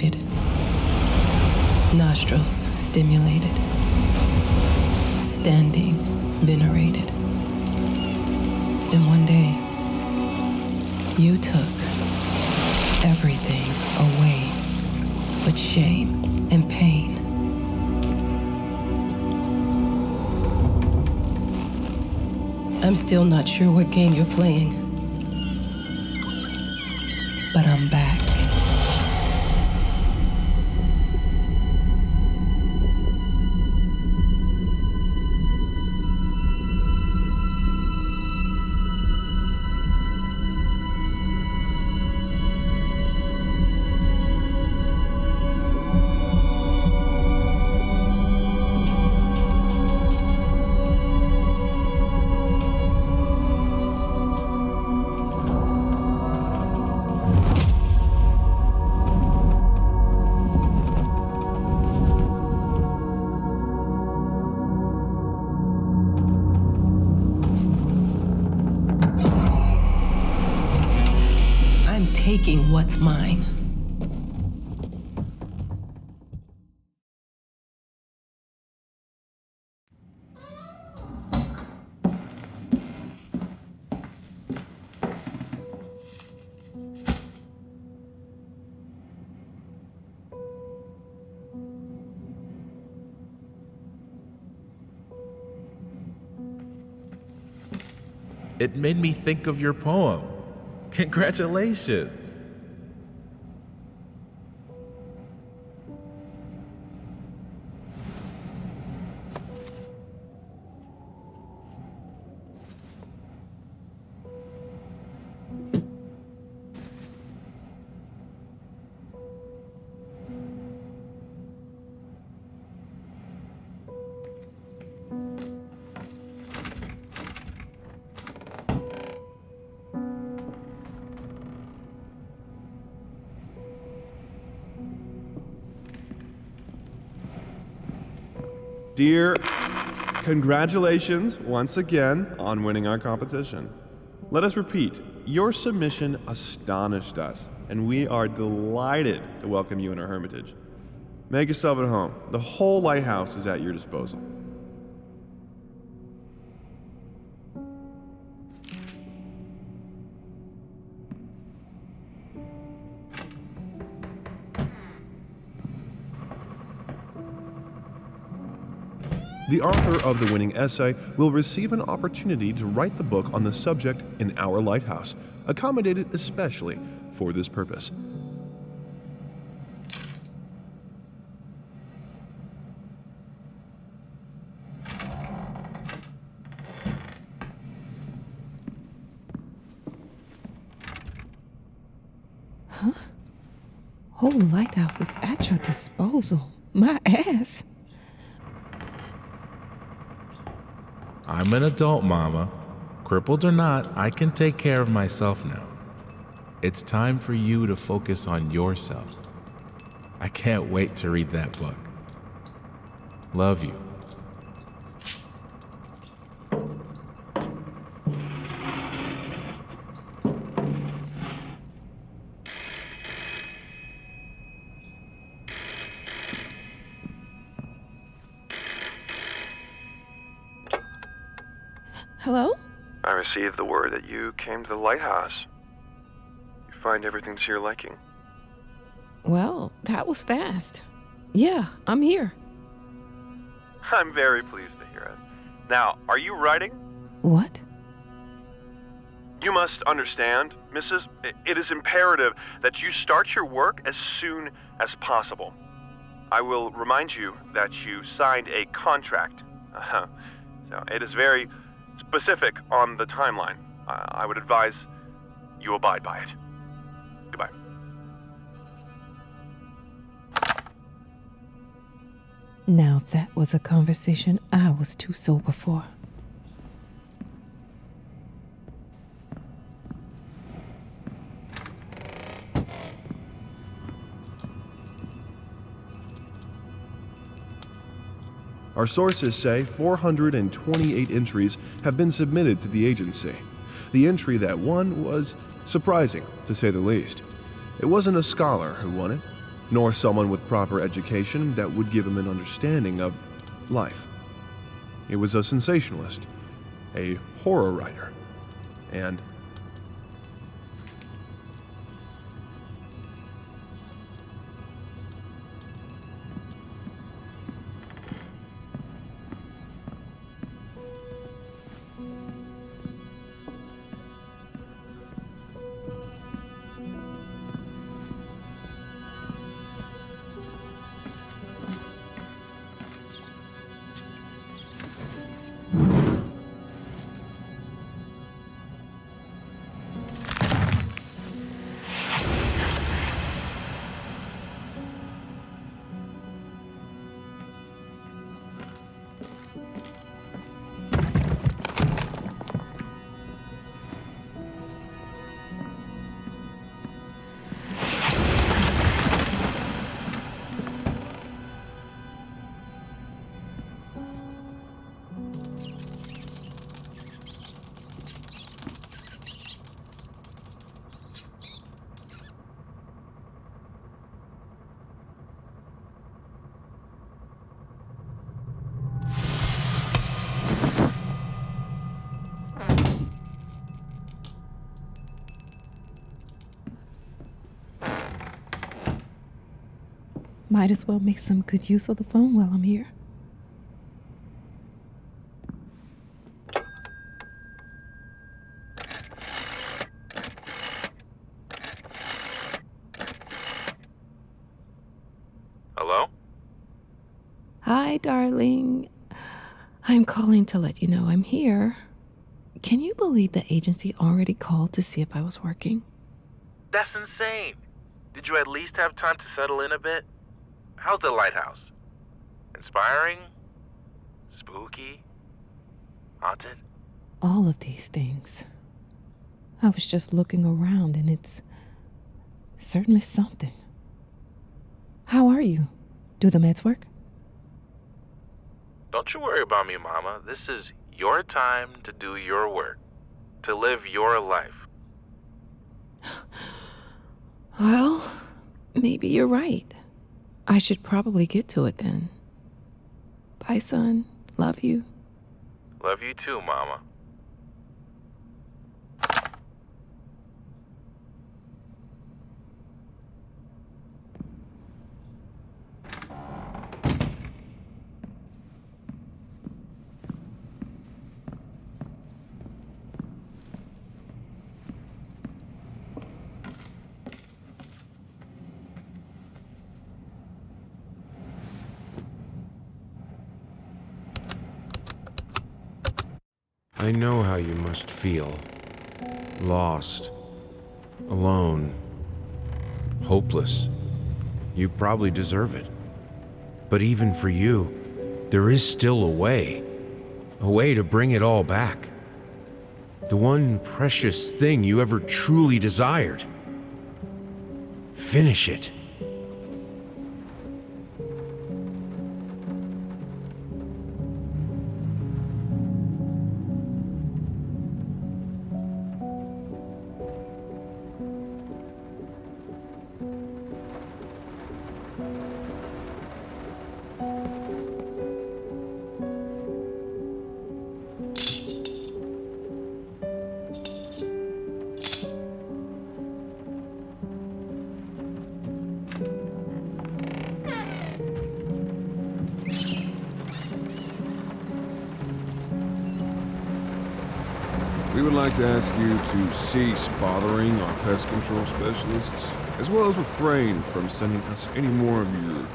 dilated, nostrils stimulated, standing venerated. And one day, you took everything away but shame and pain. I'm still not sure what game you're playing, but I'm back. Taking what's mine. It made me think of your poem. Congratulations. Dear, congratulations once again on winning our competition. Let us repeat, your submission astonished us, and we are delighted to welcome you in our hermitage. Make yourself at home. The whole lighthouse is at your disposal. The author of the winning essay will receive an opportunity to write the book on the subject in our lighthouse, accommodated especially for this purpose. Huh? Whole lighthouse is at your disposal. My ass. I'm an adult, Mama. Crippled or not, I can take care of myself now. It's time for you to focus on yourself. I can't wait to read that book. Love you. Hello? I received the word that you came to the lighthouse. You find everything to your liking. Well, that was fast. Yeah, I'm here. I'm very pleased to hear it. Now, are you writing? What? You must understand, Mrs., it is imperative that you start your work as soon as possible. I will remind you that you signed a contract. So it is very specific on the timeline. I would advise you abide by it. Goodbye. Now that was a conversation I was too sober for. Our sources say 428 entries have been submitted to the agency. The entry that won was surprising, to say the least. It wasn't a scholar who won it. nor someone with proper education that would give him an understanding of life. He was a sensationalist, a horror writer, and Might as well make some good use of the phone while I'm here. Hello? Hi, darling. I'm calling to let you know I'm here. Can you believe the agency already called to see if I was working? That's insane. Did you at least have time to settle in a bit? How's the lighthouse? Inspiring? Spooky? Haunted? All of these things. I was just looking around and it's certainly something. How are you? Do the meds work? Don't you worry about me, Mama. This is your time to do your work, to live your life. Well, maybe you're right. I should probably get to it then. Bye, son. Love you. Love you too, Mama. I know how you must feel. Lost. Alone. Hopeless. You probably deserve it. But even for you, there is still a way. A way to bring it all back. The one precious thing you ever truly desired. Finish it. We would like to ask you to cease bothering our pest control specialists, as well as refrain from sending us any more of your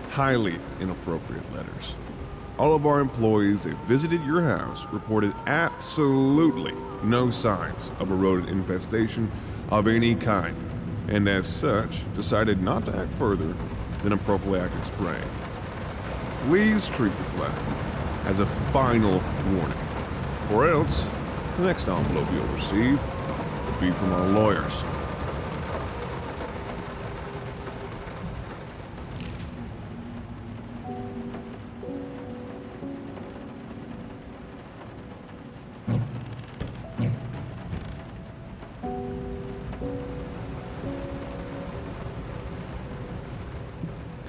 highly inappropriate letters. All of our employees that visited your house reported absolutely no signs of a rodent infestation of any kind, and as such, decided not to act further than a prophylactic spray. Please treat this letter as a final warning, or else the next envelope you'll receive will be from our lawyers.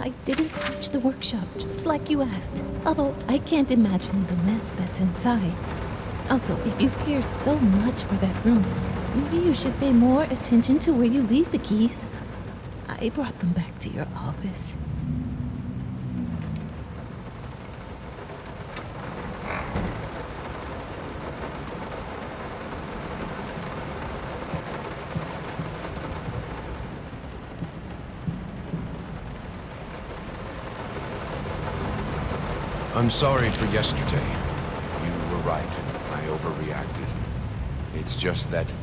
I didn't touch the workshop, just like you asked. Although I can't imagine the mess that's inside. Also, if you care so much for that room, maybe you should pay more attention to where you leave the keys. I brought them back to your office. I'm sorry for yesterday. You were right. I overreacted. It's just that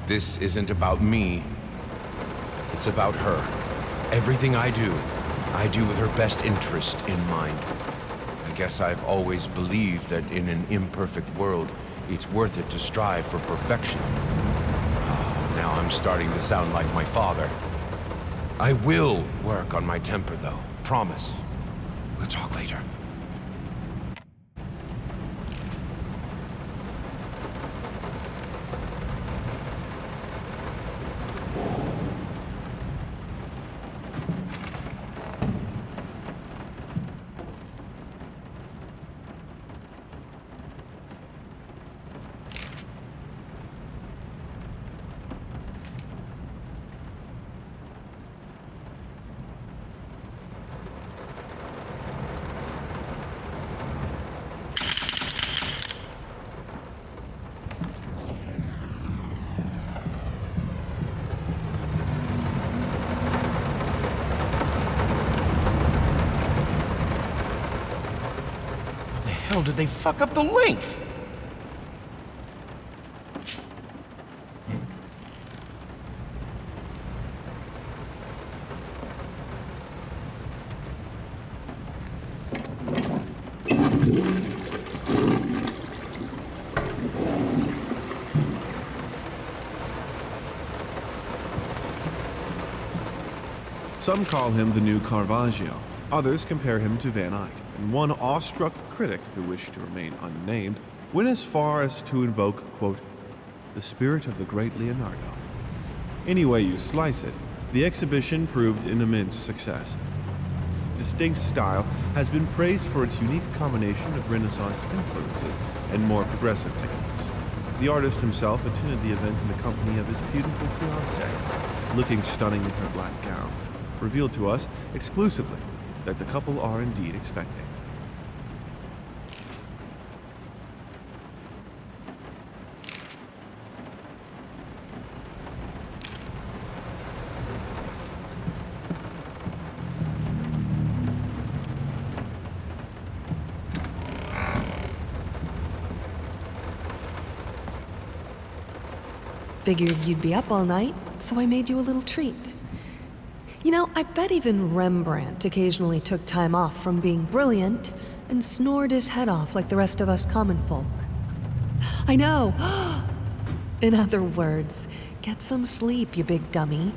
this isn't about me. It's about her. Everything I do with her best interest in mind. I guess I've always believed that in an imperfect world, it's worth it to strive for perfection. Oh, now I'm starting to sound like my father. I will work on my temper, though. Promise. We'll talk later. How did they fuck up the length? Some call him the new Caravaggio. Others compare him to Van Eyck. And one awestruck critic who wished to remain unnamed went as far as to invoke, quote, the spirit of the great Leonardo. Any way you slice it, the exhibition proved an immense success. Its distinct style has been praised for its unique combination of Renaissance influences and more progressive techniques. The artist himself attended the event in the company of his beautiful fiancée, looking stunning in her black gown, revealed to us exclusively that the couple are indeed expecting. Figured you'd be up all night, so I made you a little treat. You know, I bet even Rembrandt occasionally took time off from being brilliant and snored his head off like the rest of us common folk. I know! In other words, get some sleep, you big dummy.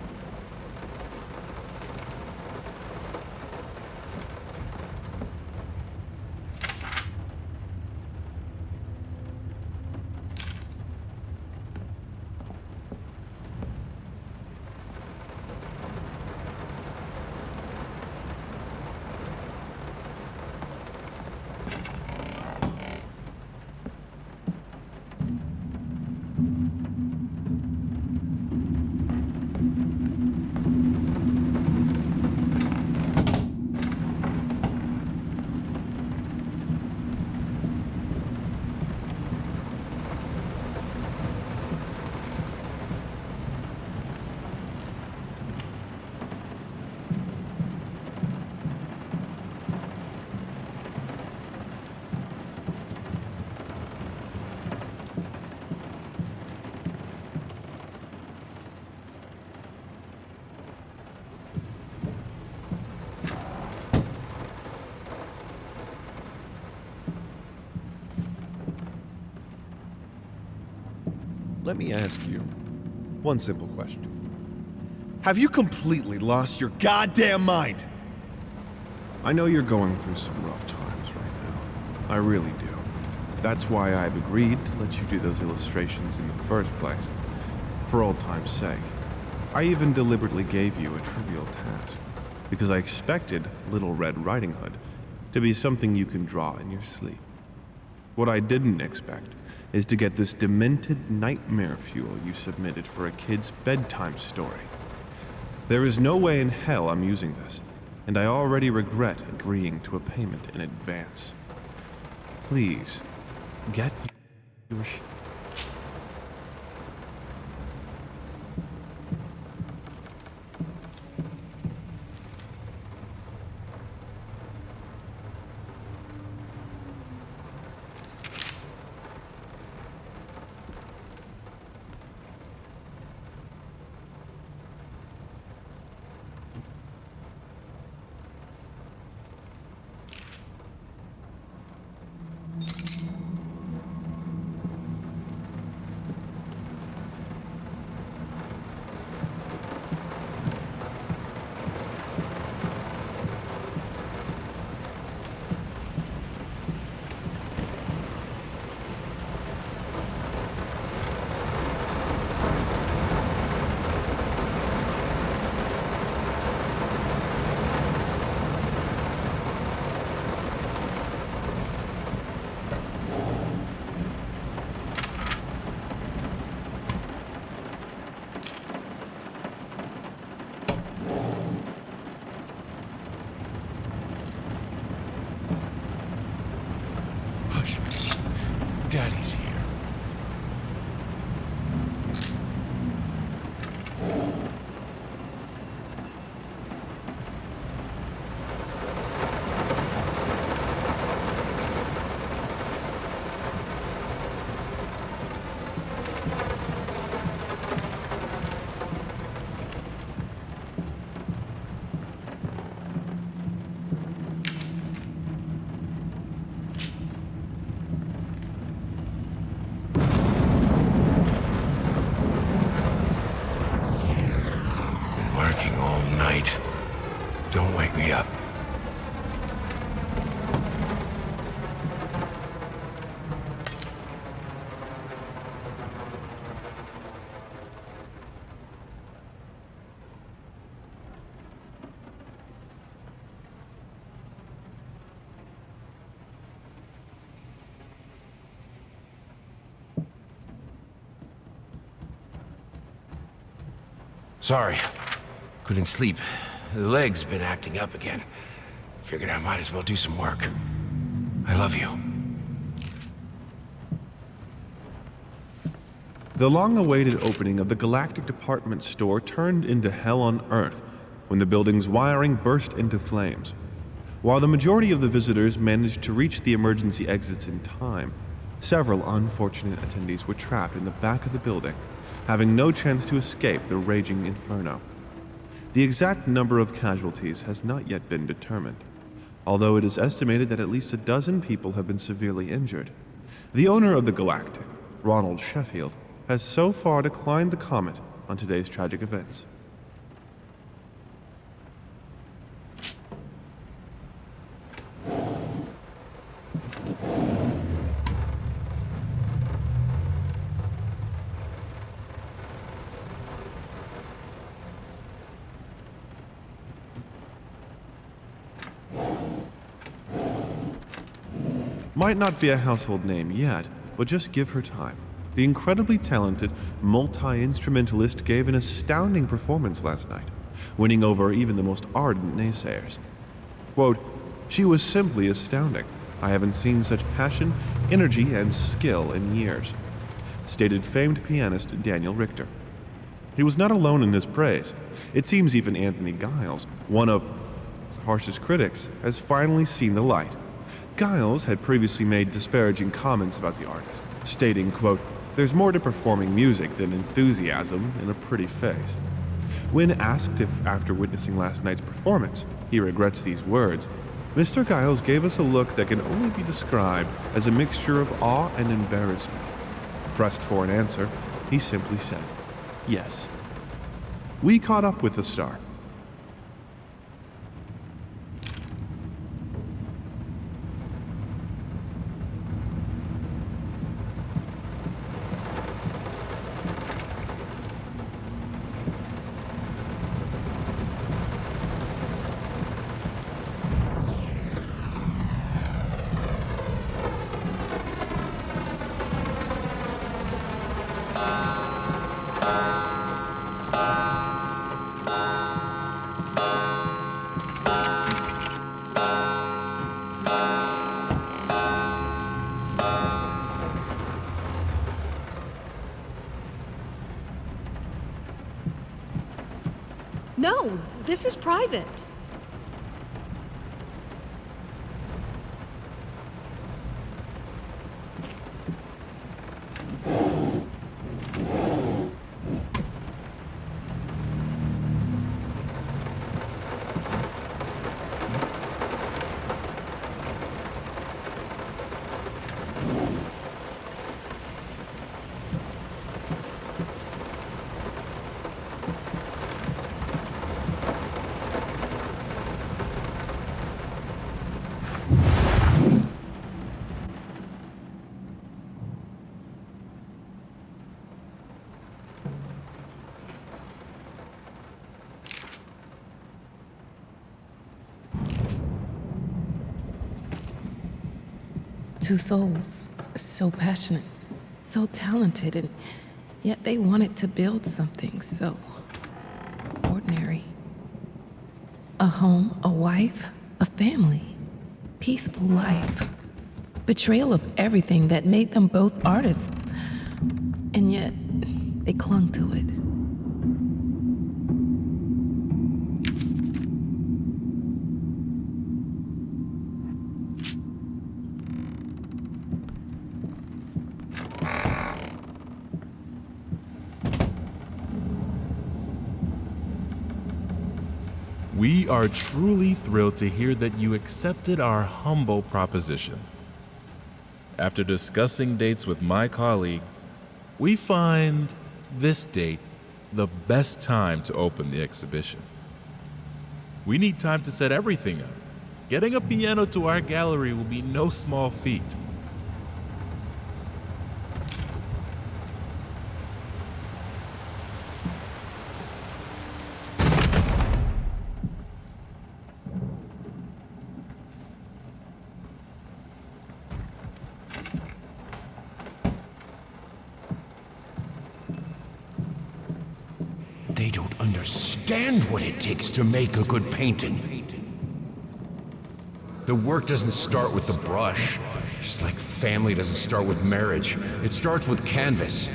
Let me ask you one simple question. Have you completely lost your goddamn mind? I know you're going through some rough times right now. I really do. That's why I've agreed to let you do those illustrations in the first place. For old time's sake. I even deliberately gave you a trivial task. because I expected Little Red Riding Hood to be something you can draw in your sleep. What I didn't expect is to get this demented nightmare fuel you submitted for a kid's bedtime story. There is no way in hell I'm using this, and I already regret agreeing to a payment in advance. Please, get your Daddy's here. Don't wake me up. Sorry. Couldn't sleep. The leg's been acting up again. Figured I might as well do some work. I love you. The long-awaited opening of the Galactic Department store turned into hell on Earth when the building's wiring burst into flames. While the majority of the visitors managed to reach the emergency exits in time, several unfortunate attendees were trapped in the back of the building, having no chance to escape the raging inferno. The exact number of casualties has not yet been determined, although it is estimated that at least a dozen people have been severely injured. The owner of the Galactic, Ronald Sheffield, has so far declined the comment on today's tragic events. Might not be a household name yet, but just give her time. The incredibly talented multi-instrumentalist gave an astounding performance last night, winning over even the most ardent naysayers. Quote, "She was simply astounding. I haven't seen such passion, energy, and skill in years," stated famed pianist Daniel Richter. He was not alone in his praise. It seems even Anthony Giles, one of its harshest critics, has finally seen the light. Giles had previously made disparaging comments about the artist, stating, quote, "There's more to performing music than enthusiasm in a pretty face." When asked if, after witnessing last night's performance, he regrets these words, Mr. Giles gave us a look that can only be described as a mixture of awe and embarrassment. Pressed for an answer, he simply said, "Yes." We caught up with the star. This is private. Two souls, so passionate, so talented, and yet they wanted to build something so ordinary. A home, a wife, a family, peaceful life. Betrayal of everything that made them both artists, and yet they clung to it. We are truly thrilled to hear that you accepted our humble proposition. After discussing dates with my colleague, we find this date the best time to open the exhibition. We need time to set everything up. Getting a piano to our gallery will be no small feat. They don't understand what it takes to make a good painting. The work doesn't start with the brush, just like family doesn't start with marriage. It starts with canvas.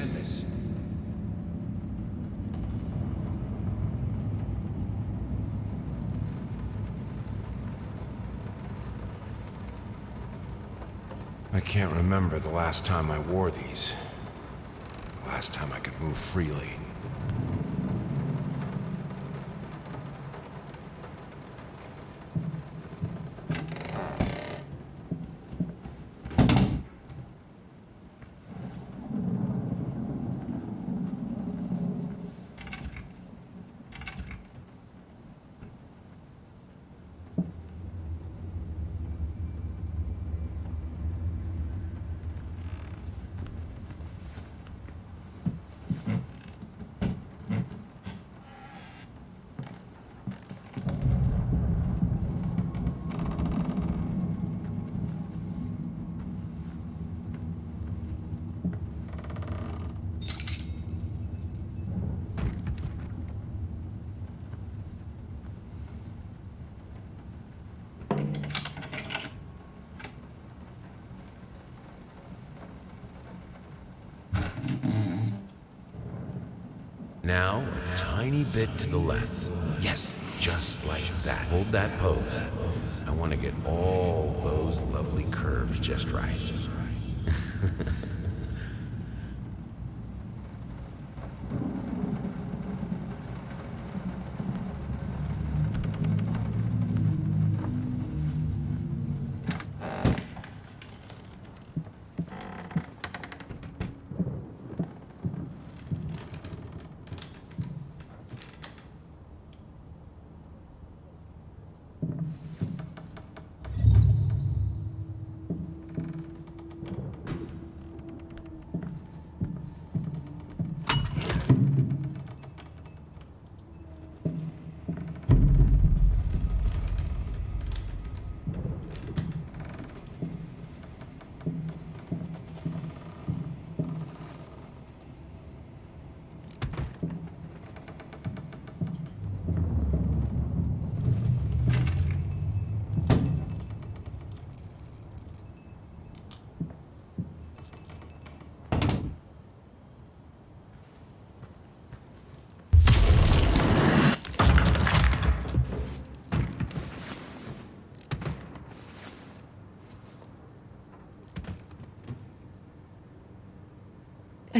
I can't remember the last time I wore these. The last time I could move freely. Now, a tiny bit to the left. Yes, just like that. Hold that pose. I want to get all those lovely curves just right.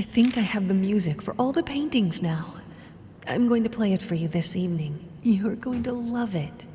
I think I have the music for all the paintings now. I'm going to play it for you this evening. You're going to love it.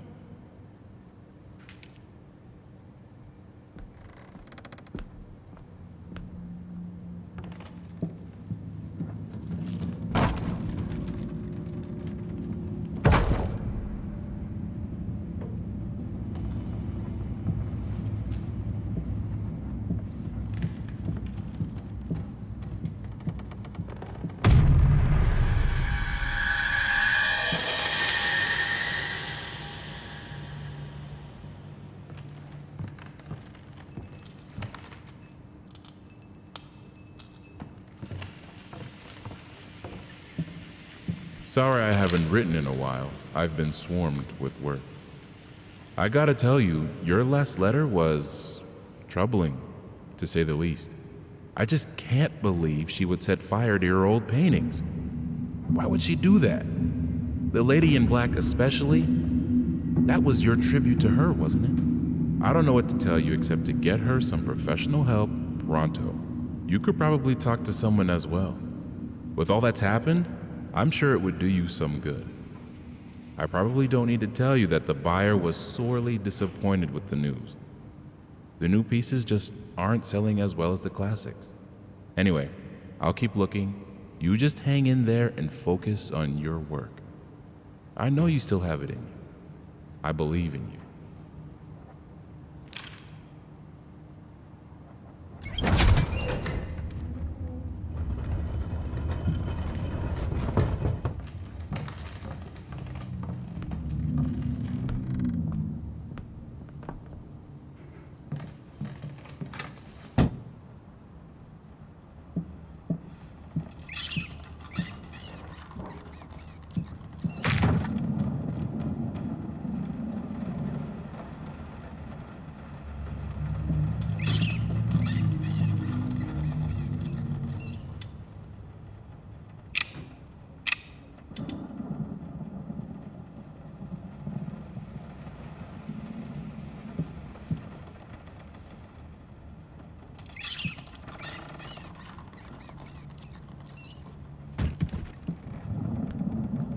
Sorry I haven't written in a while. I've been swarmed with work. I gotta tell you, your last letter was troubling, to say the least. I just can't believe she would set fire to your old paintings. Why would she do that? The lady in black especially? That was your tribute to her, wasn't it? I don't know what to tell you except to get her some professional help pronto. You could probably talk to someone as well. With all that's happened, I'm sure it would do you some good. I probably don't need to tell you that the buyer was sorely disappointed with the news. The new pieces just aren't selling as well as the classics. Anyway, I'll keep looking. You just hang in there and focus on your work. I know you still have it in you. I believe in you.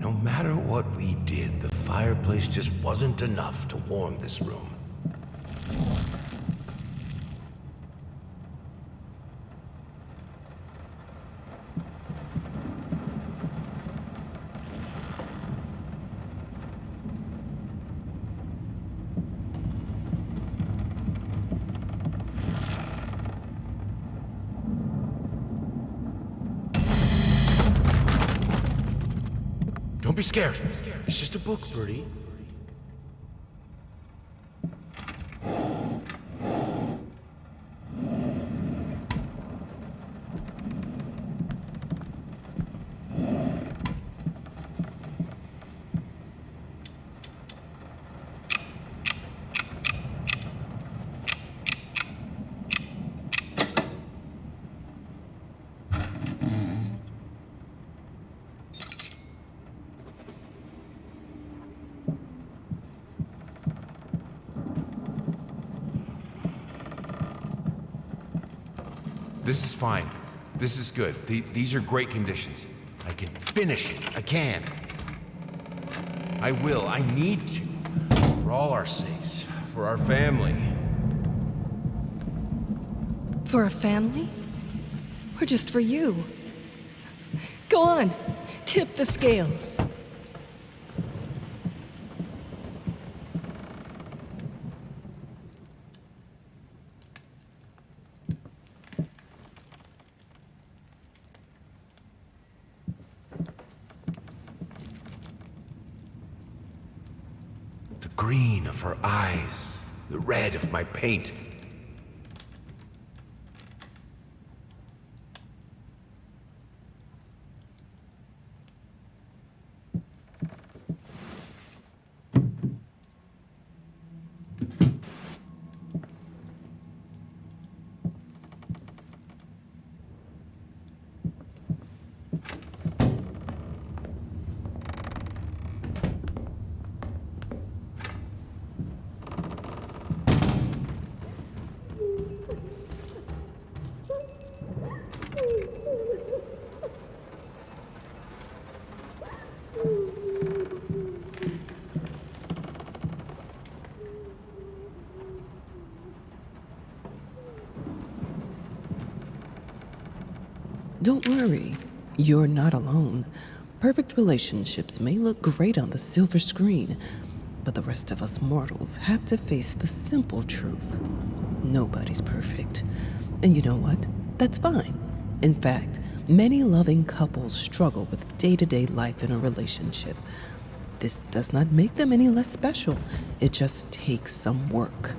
No matter what we did, the fireplace just wasn't enough to warm this room. Don't be scared. It's just a book, Birdie. This is fine. This is good. These are great conditions. I can finish it. I can. I will. I need to. For all our sakes. For our family. For a family? Or just for you? Go on. Tip the scales. The green of her eyes. The red of my paint. Don't worry, you're not alone. Perfect relationships may look great on the silver screen, but the rest of us mortals have to face the simple truth. Nobody's perfect. And you know what? That's fine. In fact, many loving couples struggle with day-to-day life in a relationship. This does not make them any less special. It just takes some work.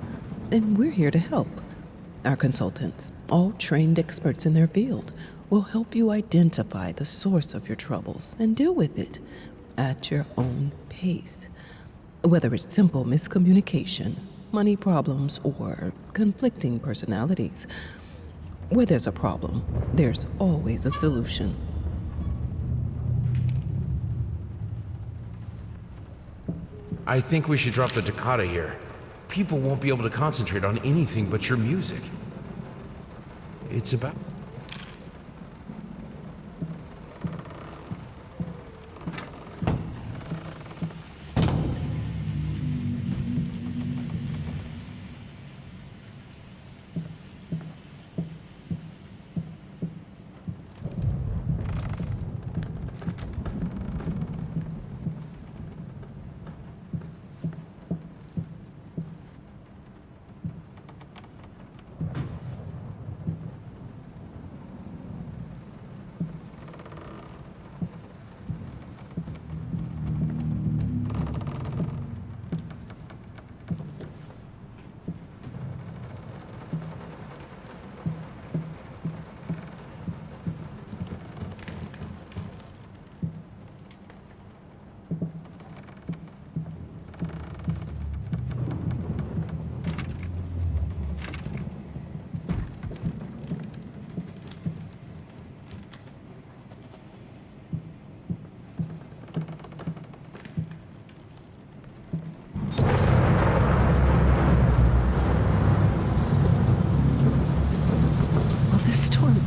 And we're here to help. Our consultants, all trained experts in their field, will help you identify the source of your troubles and deal with it at your own pace. Whether it's simple miscommunication, money problems, or conflicting personalities, where there's a problem, there's always a solution. I think we should drop the toccata here. People won't be able to concentrate on anything but your music. It's about...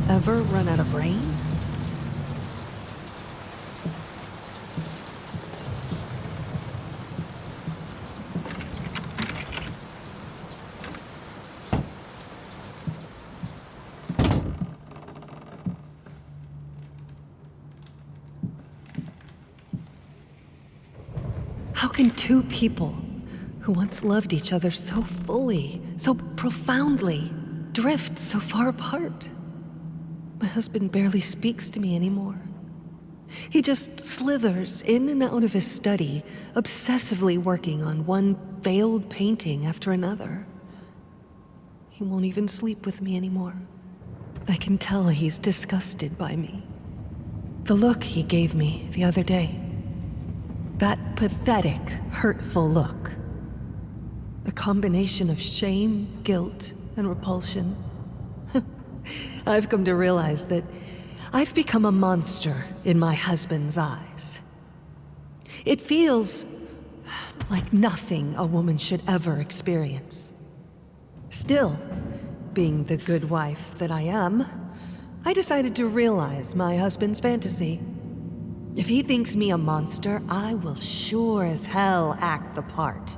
Ever run out of rain? How can two people who once loved each other so fully, so profoundly, drift so far apart? My husband barely speaks to me anymore. He just slithers in and out of his study, obsessively working on one failed painting after another. He won't even sleep with me anymore. I can tell he's disgusted by me. The look he gave me the other day. That pathetic, hurtful look. The combination of shame, guilt, and repulsion. I've come to realize that I've become a monster in my husband's eyes. It feels like nothing a woman should ever experience. Still, being the good wife that I am, I decided to realize my husband's fantasy. If he thinks me a monster, I will sure as hell act the part.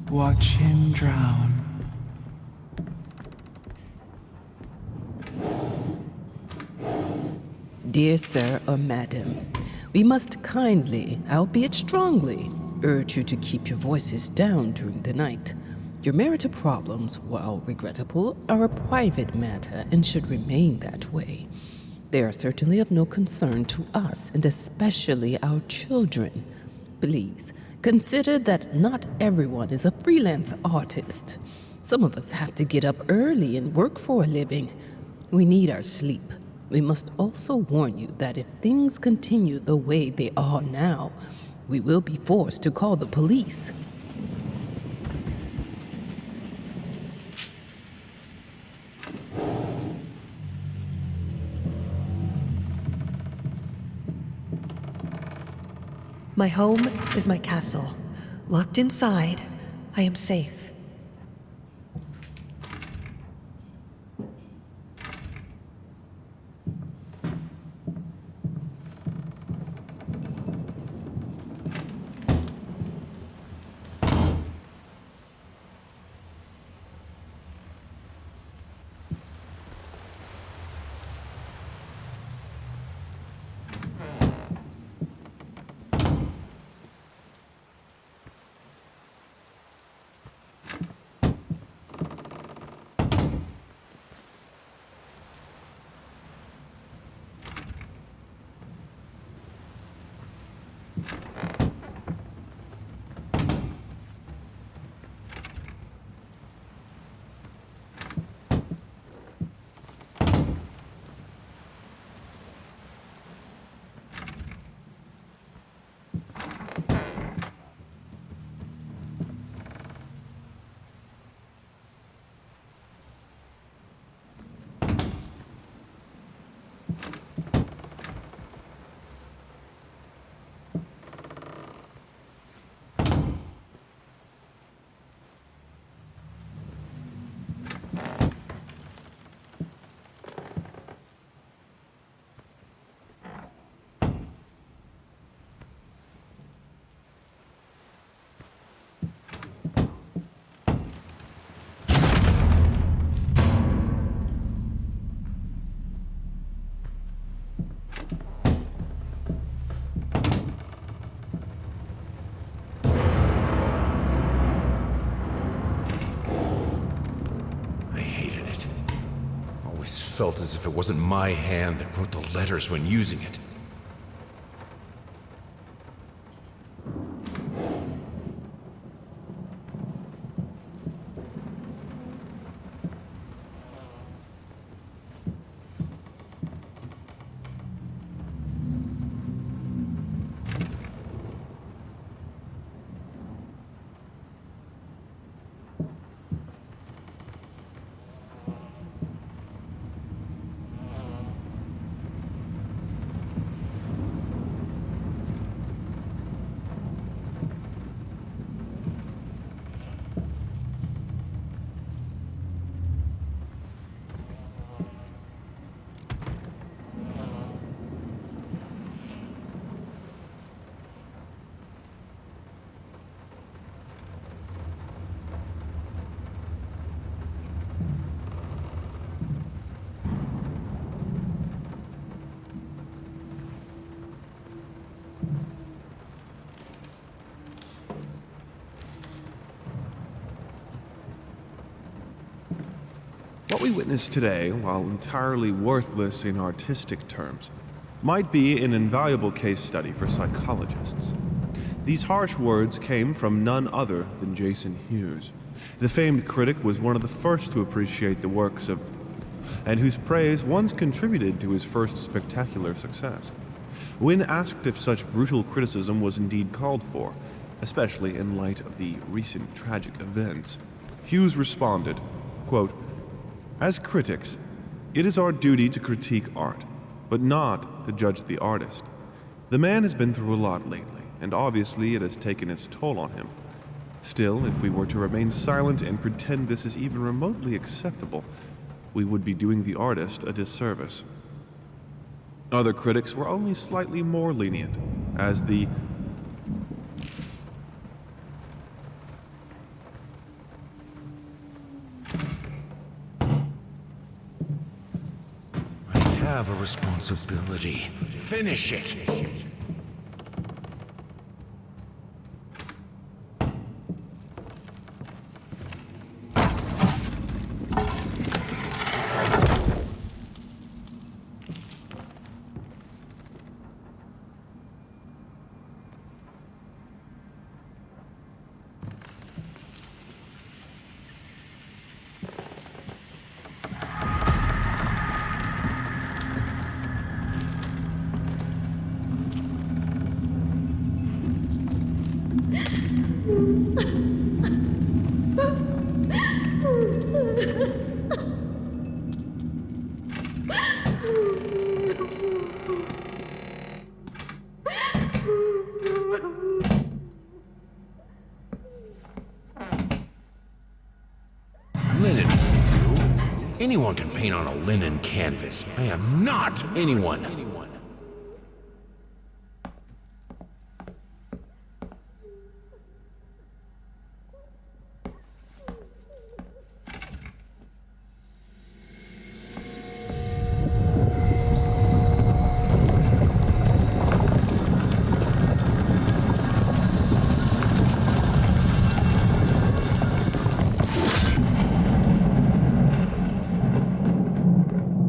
Watch him drown. Dear sir or madam, we must kindly, albeit strongly, urge you to keep your voices down during the night. Your marital problems, while regrettable, are a private matter and should remain that way. They are certainly of no concern to us, and especially our children. Please, consider that not everyone is a freelance artist. Some of us have to get up early and work for a living. We need our sleep. We must also warn you that if things continue the way they are now, we will be forced to call the police. My home is my castle. Locked inside, I am safe. Felt as if it wasn't my hand that wrote the letters when using it. What we witness today, while entirely worthless in artistic terms, might be an invaluable case study for psychologists. These harsh words came from none other than Jason Hughes. The famed critic was one of the first to appreciate the works of, and whose praise once contributed to his first spectacular success. When asked if such brutal criticism was indeed called for, especially in light of the recent tragic events, Hughes responded, quote, "As critics, it is our duty to critique art, but not to judge the artist. The man has been through a lot lately, and obviously it has taken its toll on him. Still, if we were to remain silent and pretend this is even remotely acceptable, we would be doing the artist a disservice." Other critics were only slightly more lenient, as the I have a responsibility. Finish it! Anyone can paint on a linen canvas. I am not anyone.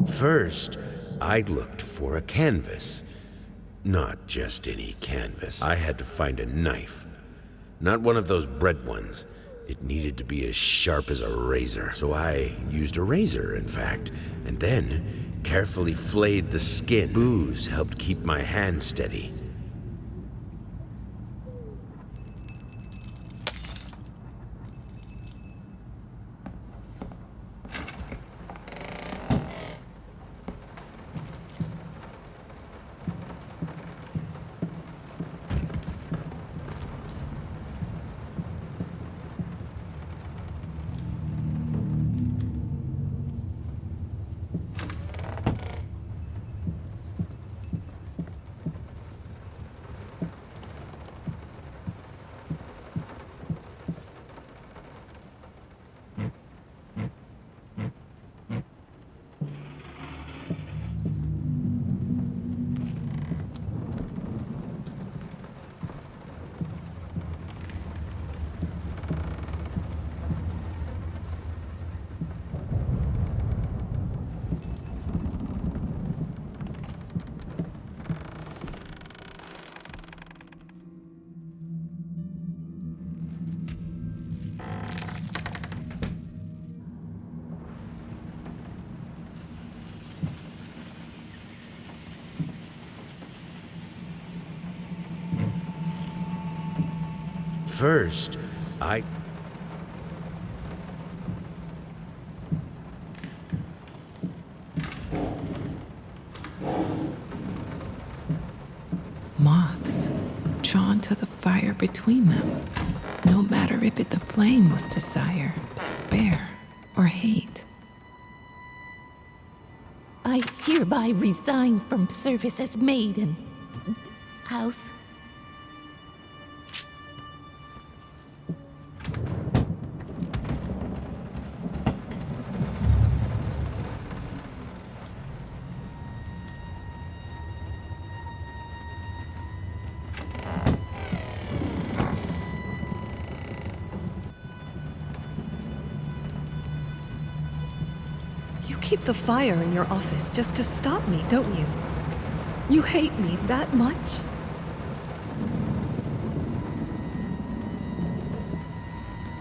First, I looked for a canvas. Not just any canvas. I had to find a knife. Not one of those bread ones. It needed to be as sharp as a razor. So I used a razor, in fact, and then carefully flayed the skin. Booze helped keep my hand steady. First, Moths, drawn to the fire between them, no matter if the flame was desire, despair, or hate. I hereby resign from service as maid and house. You keep the fire in your office just to stop me, don't you? You hate me that much?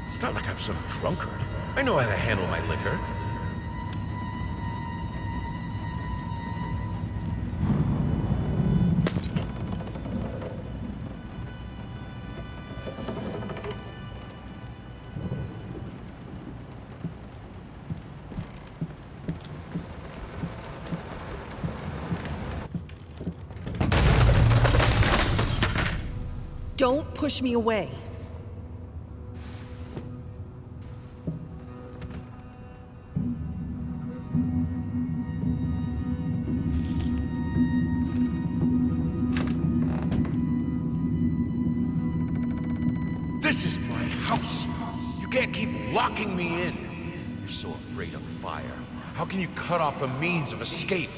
It's not like I'm some drunkard. I know how to handle my liquor. Don't push me away. This is my house. You can't keep locking me in. You're so afraid of fire. How can you cut off the means of escape?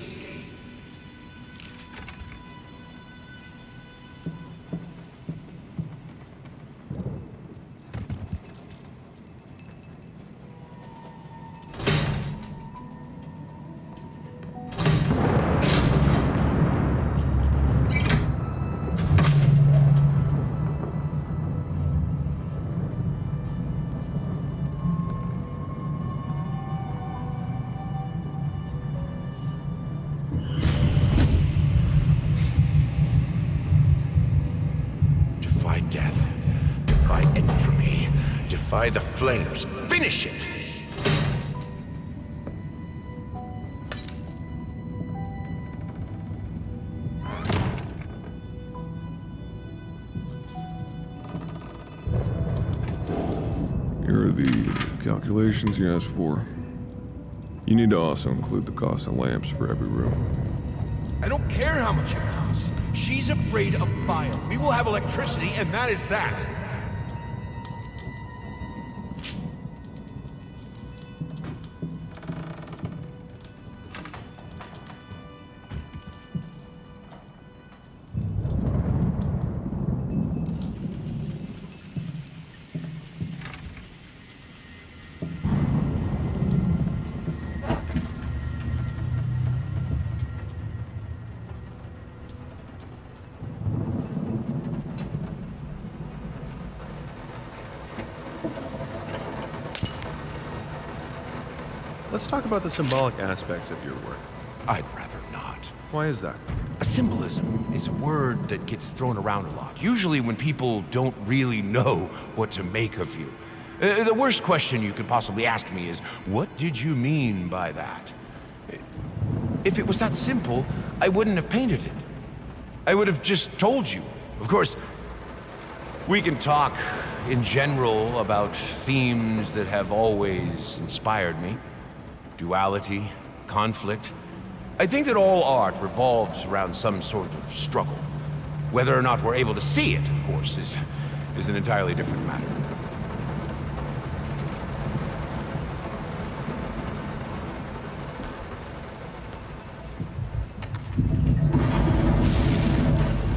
Defy death. Defy entropy. Defy the flames. Finish it! Here are the calculations you asked for. You need to also include the cost of lamps for every room. I don't care how much it costs. She's afraid of fire. We will have electricity, and that is that. Let's talk about the symbolic aspects of your work. I'd rather not. Why is that? A symbolism is a word that gets thrown around a lot, usually when people don't really know what to make of you. The worst question you could possibly ask me is, what did you mean by that? If it was that simple, I wouldn't have painted it. I would have just told you. Of course, we can talk in general about themes that have always inspired me. Duality, conflict. I think that all art revolves around some sort of struggle. Whether or not we're able to see it, of course, is an entirely different matter.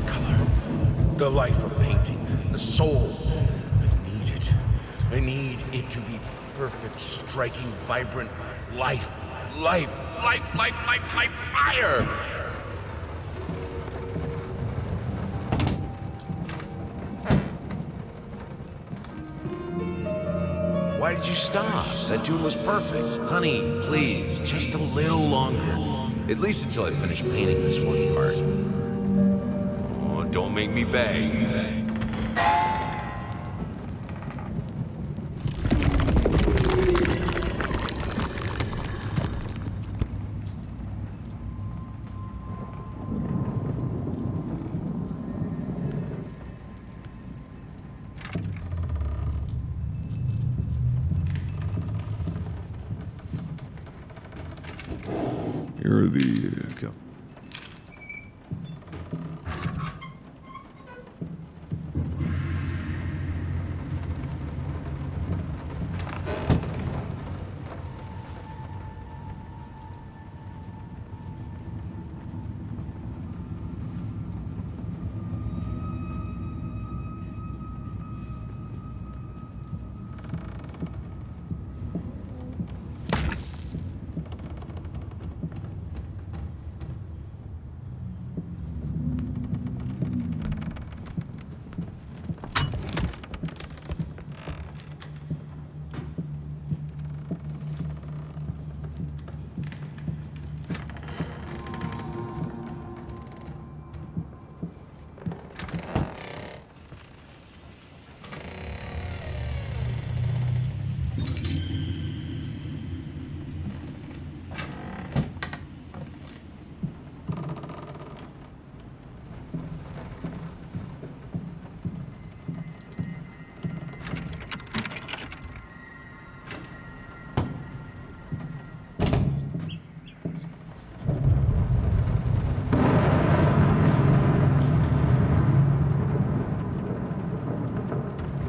Color. The life of painting. The soul. I need it. I need it to be perfect, striking, vibrant. Life, fire! Why did you stop? That tune was perfect. Honey, please, just a little longer. At least until I finish painting this one part. Oh, don't make me beg. Here are the...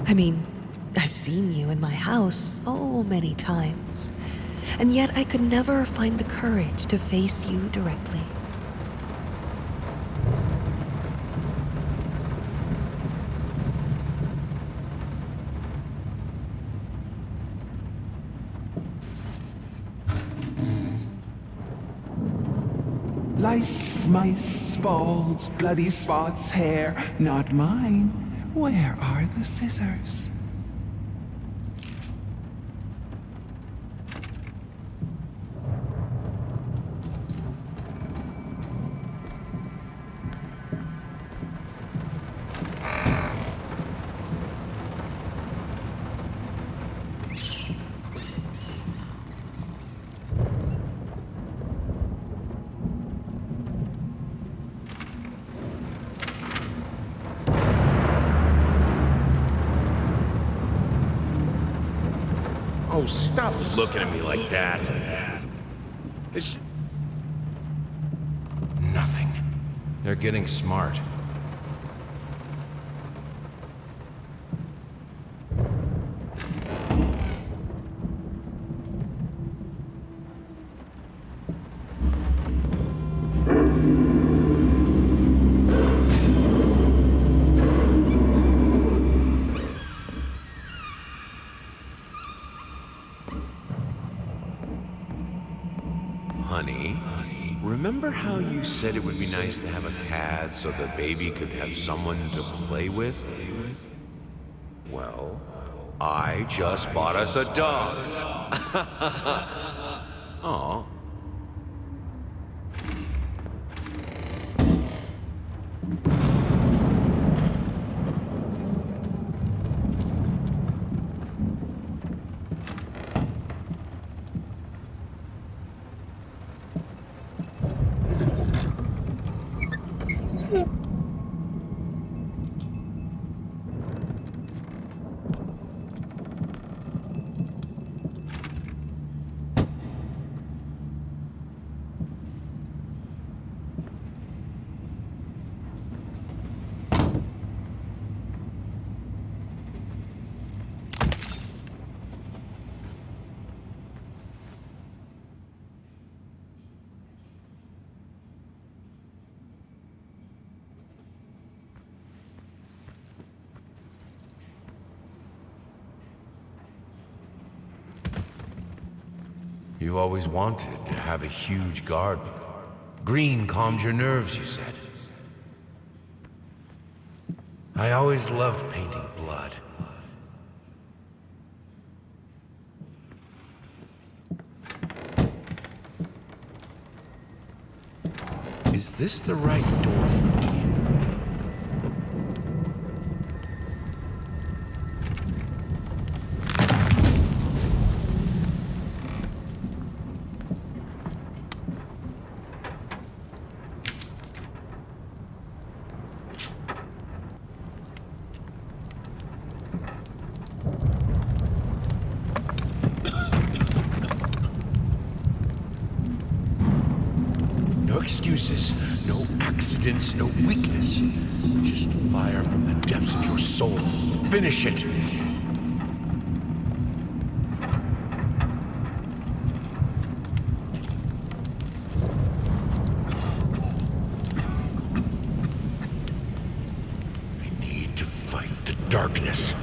I mean, I've seen you in my house so many times, and yet I could never find the courage to face you directly. Lice, mice, bald, bloody spots, hair, not mine. Where are the scissors? Oh, stop looking at me like that. It's... nothing. They're getting smart. Honey, remember how you said it would be nice to have a cat so the baby could have someone to play with? Well, I just bought us a dog. Aw. You've always wanted to have a huge garden. Green calms your nerves, you said. I always loved painting blood. Is this the right door for me? No excuses, no accidents, no weakness. Just fire from the depths of your soul. Finish it! I need to fight the darkness.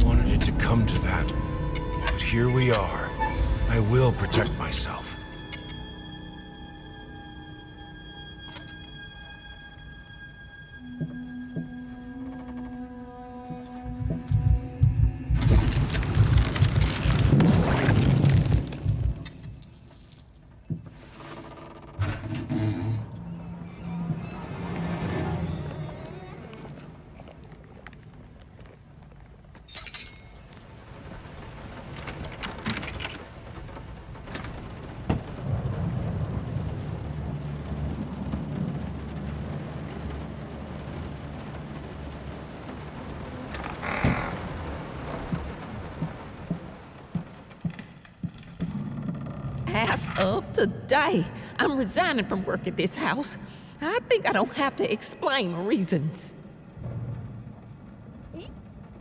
Wanted it to come to that, but here we are. I will protect myself. As of today, I'm resigning from work at this house. I think I don't have to explain reasons.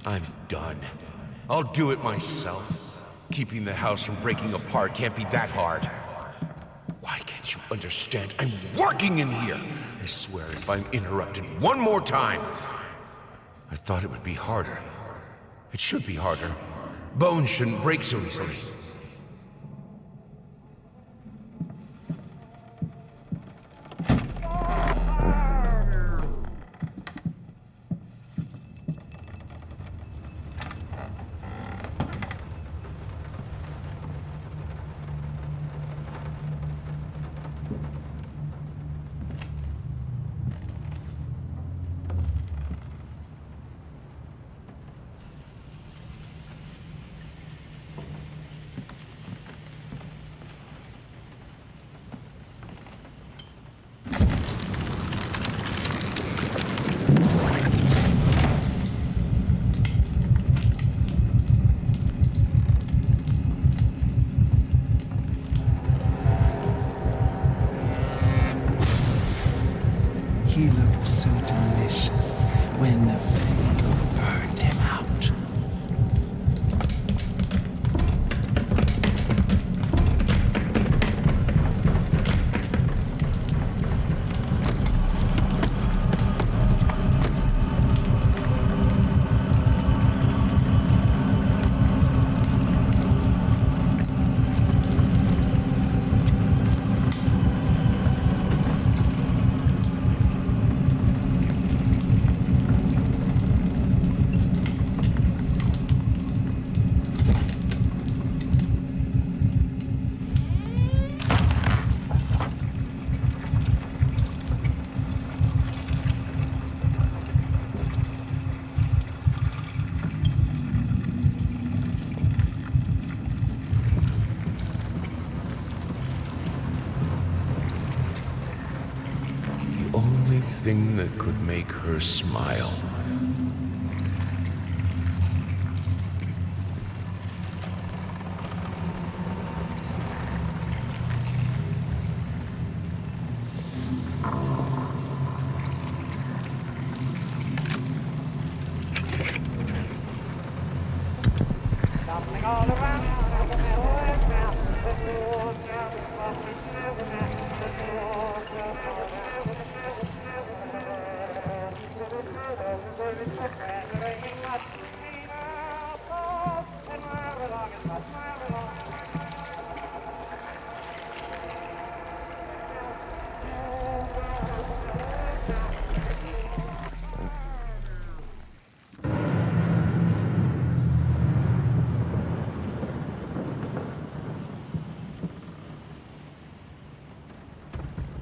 I'm done. I'll do it myself. Keeping the house from breaking apart can't be that hard. Why can't you understand? I'm working in here! I swear if I'm interrupted one more time... I thought it would be harder. It should be harder. Bones shouldn't break so easily. looked so delicious when the flame burned him out. Only thing that could make her smile.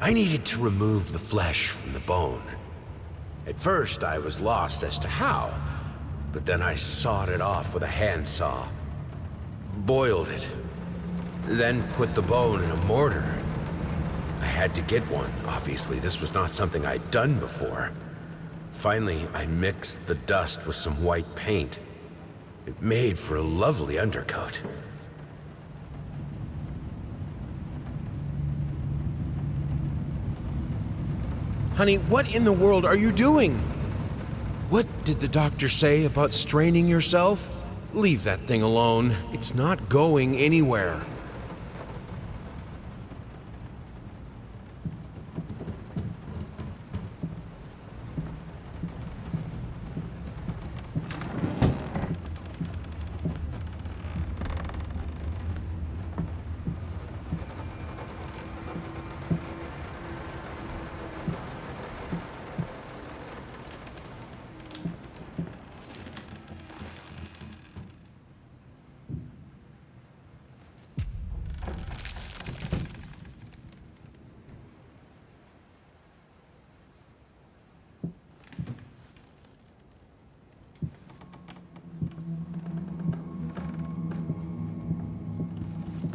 I needed to remove the flesh from the bone. At first, I was lost as to how, but then I sawed it off with a handsaw, boiled it, then put the bone in a mortar. I had to get one, obviously. This was not something I'd done before. Finally, I mixed the dust with some white paint. It made for a lovely undercoat. Honey, what in the world are you doing? What did the doctor say about straining yourself? Leave that thing alone. It's not going anywhere.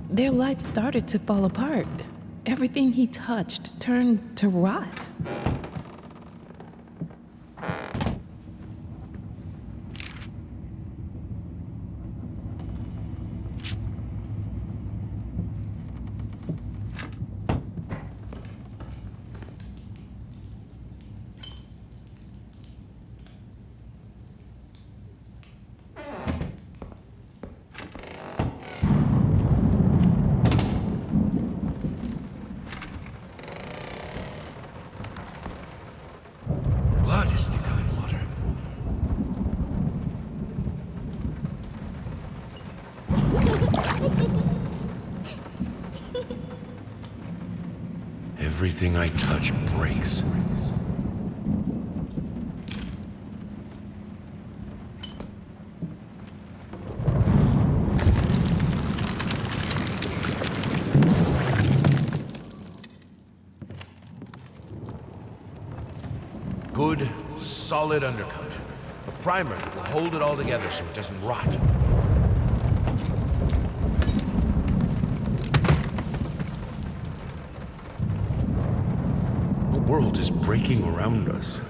Their life started to fall apart. Everything he touched turned to rot. Blood is thicker than water. Everything I touch breaks. Good, solid undercoat. A primer that will hold it all together so it doesn't rot. The world is breaking around us.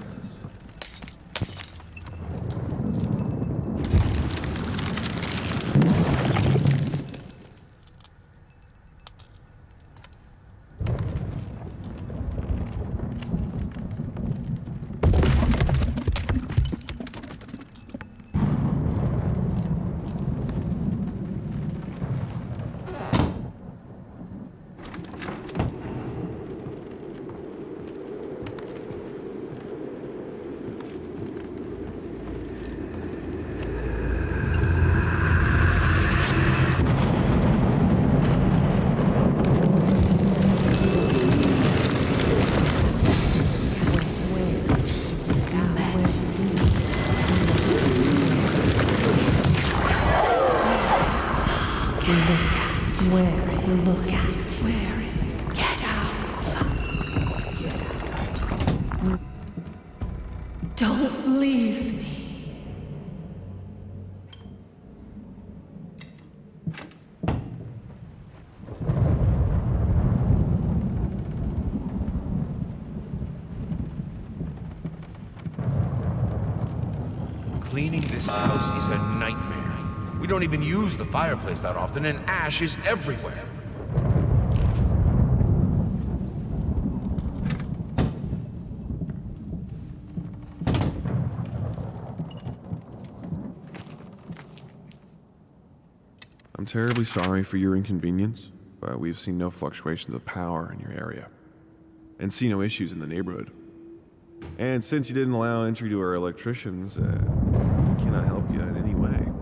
Don't leave me. Cleaning this house is a nightmare. We don't even use the fireplace that often, and ash is everywhere. I'm terribly sorry for your inconvenience, but we've seen no fluctuations of power in your area, and see no issues in the neighborhood. And since you didn't allow entry to our electricians, we cannot help you in any way.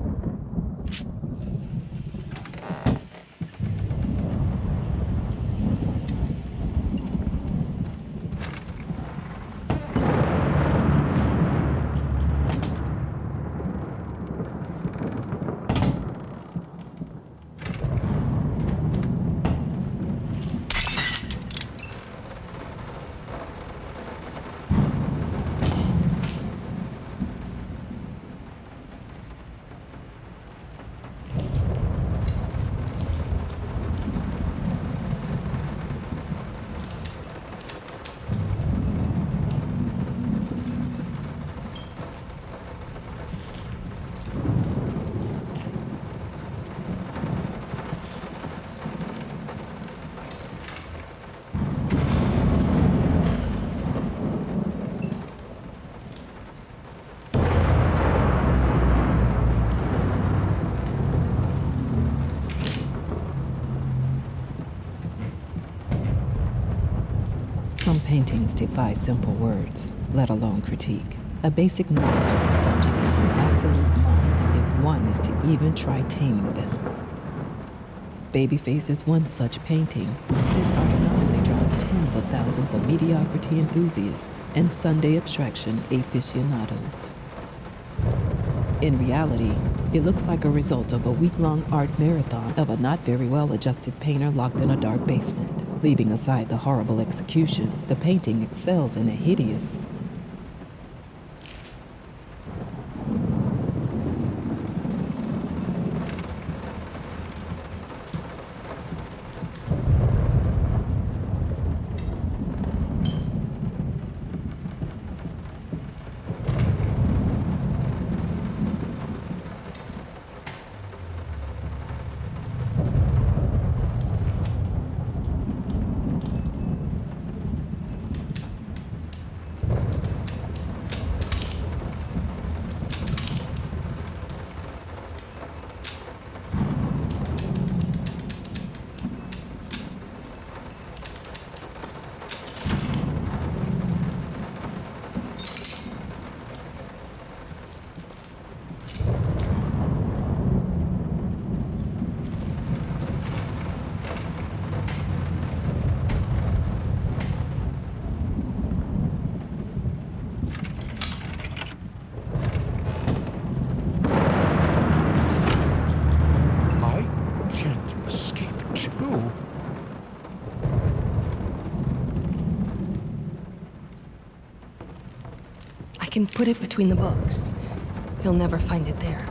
Some paintings defy simple words, let alone critique. A basic knowledge of the subject is an absolute must if one is to even try taming them. Babyface is one such painting. This art anomaly draws tens of thousands of mediocrity enthusiasts and Sunday abstraction aficionados. In reality, it looks like a result of a week-long art marathon of a not very well-adjusted painter locked in a dark basement. Leaving aside the horrible execution, the painting excels in a hideous, I can put it between the books. He'll never find it there.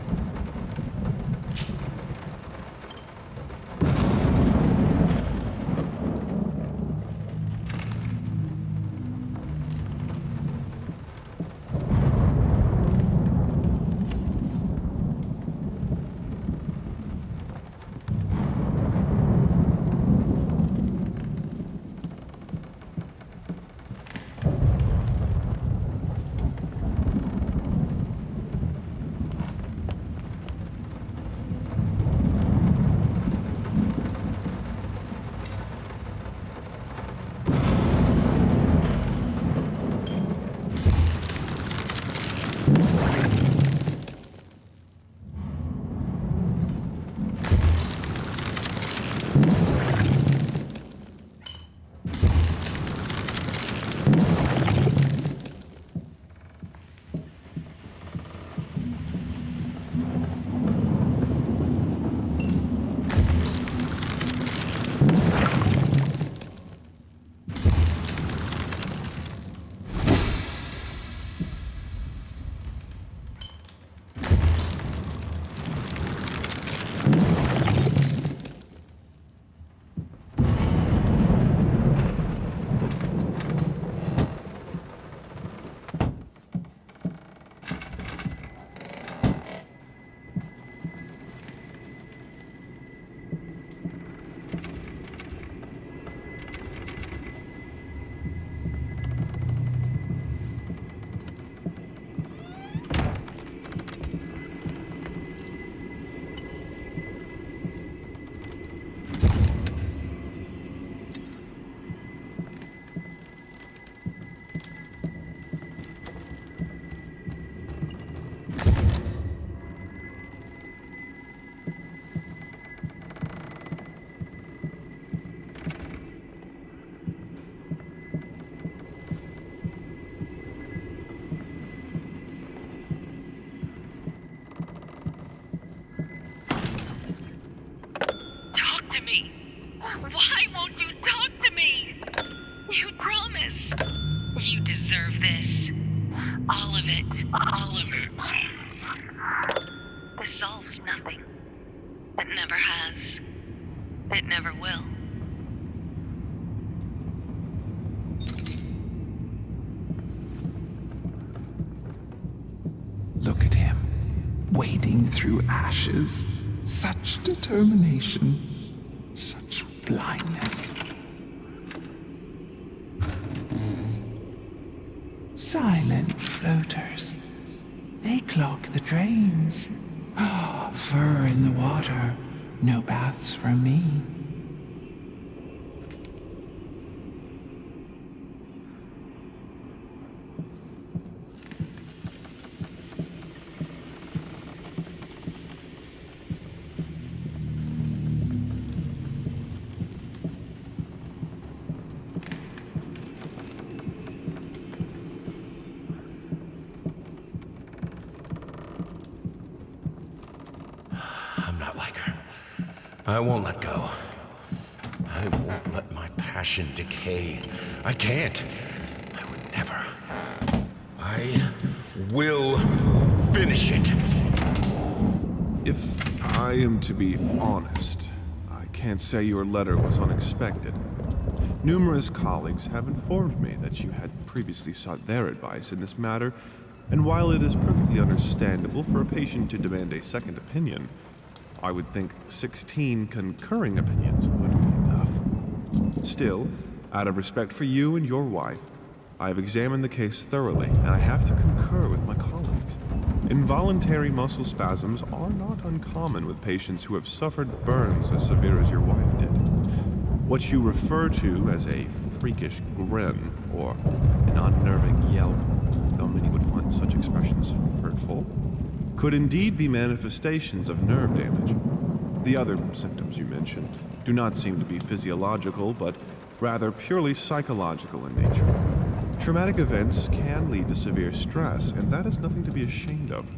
of it. All of it. This solves nothing. It never has. It never will. Look at him, wading through ashes. Such determination, such blindness. Silent floaters. They clog the drains. Fur in the water. No baths from me. I won't let go. I won't let my passion decay. I can't. I would never. I will finish it. If I am to be honest, I can't say your letter was unexpected. Numerous colleagues have informed me that you had previously sought their advice in this matter, and while it is perfectly understandable for a patient to demand a second opinion, I would think 16 concurring opinions would be enough. Still, out of respect for you and your wife, I have examined the case thoroughly, and I have to concur with my colleagues. Involuntary muscle spasms are not uncommon with patients who have suffered burns as severe as your wife did. What you refer to as a freakish grin or an unnerving yelp, though many would find such expressions hurtful, could indeed be manifestations of nerve damage. The other symptoms you mentioned do not seem to be physiological, but rather purely psychological in nature. Traumatic events can lead to severe stress, and that is nothing to be ashamed of.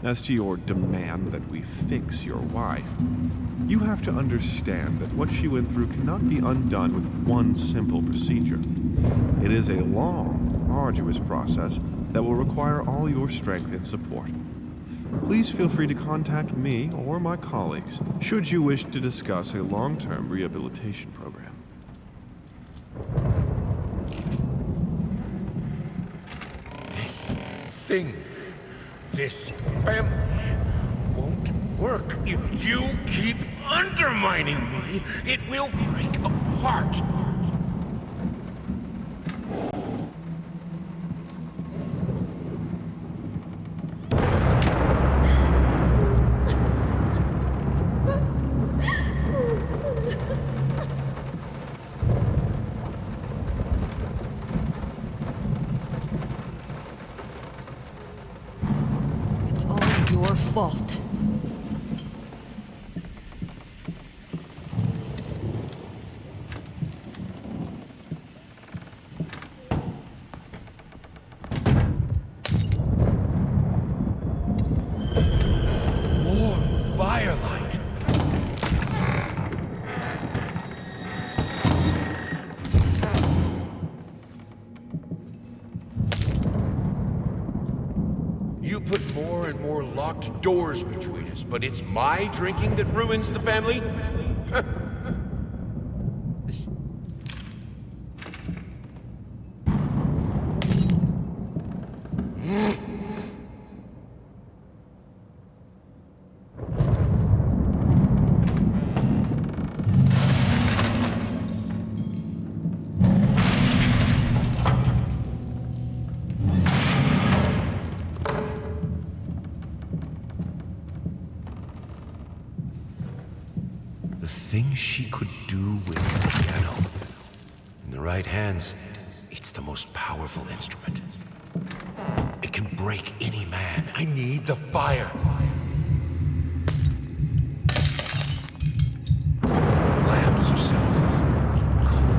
As to your demand that we fix your wife, you have to understand that what she went through cannot be undone with one simple procedure. It is a long, arduous process that will require all your strength and support. Please feel free to contact me or my colleagues should you wish to discuss a long-term rehabilitation program. This thing, this family won't work if you keep undermining me. It will break apart. It's all your fault. Warm firelight. You put more and more locked doors between us, but it's my drinking that ruins the family? This... The things she could do with the piano. In the right hands, it's the most powerful instrument. It can break any man. I need the fire. The lamps are so cold.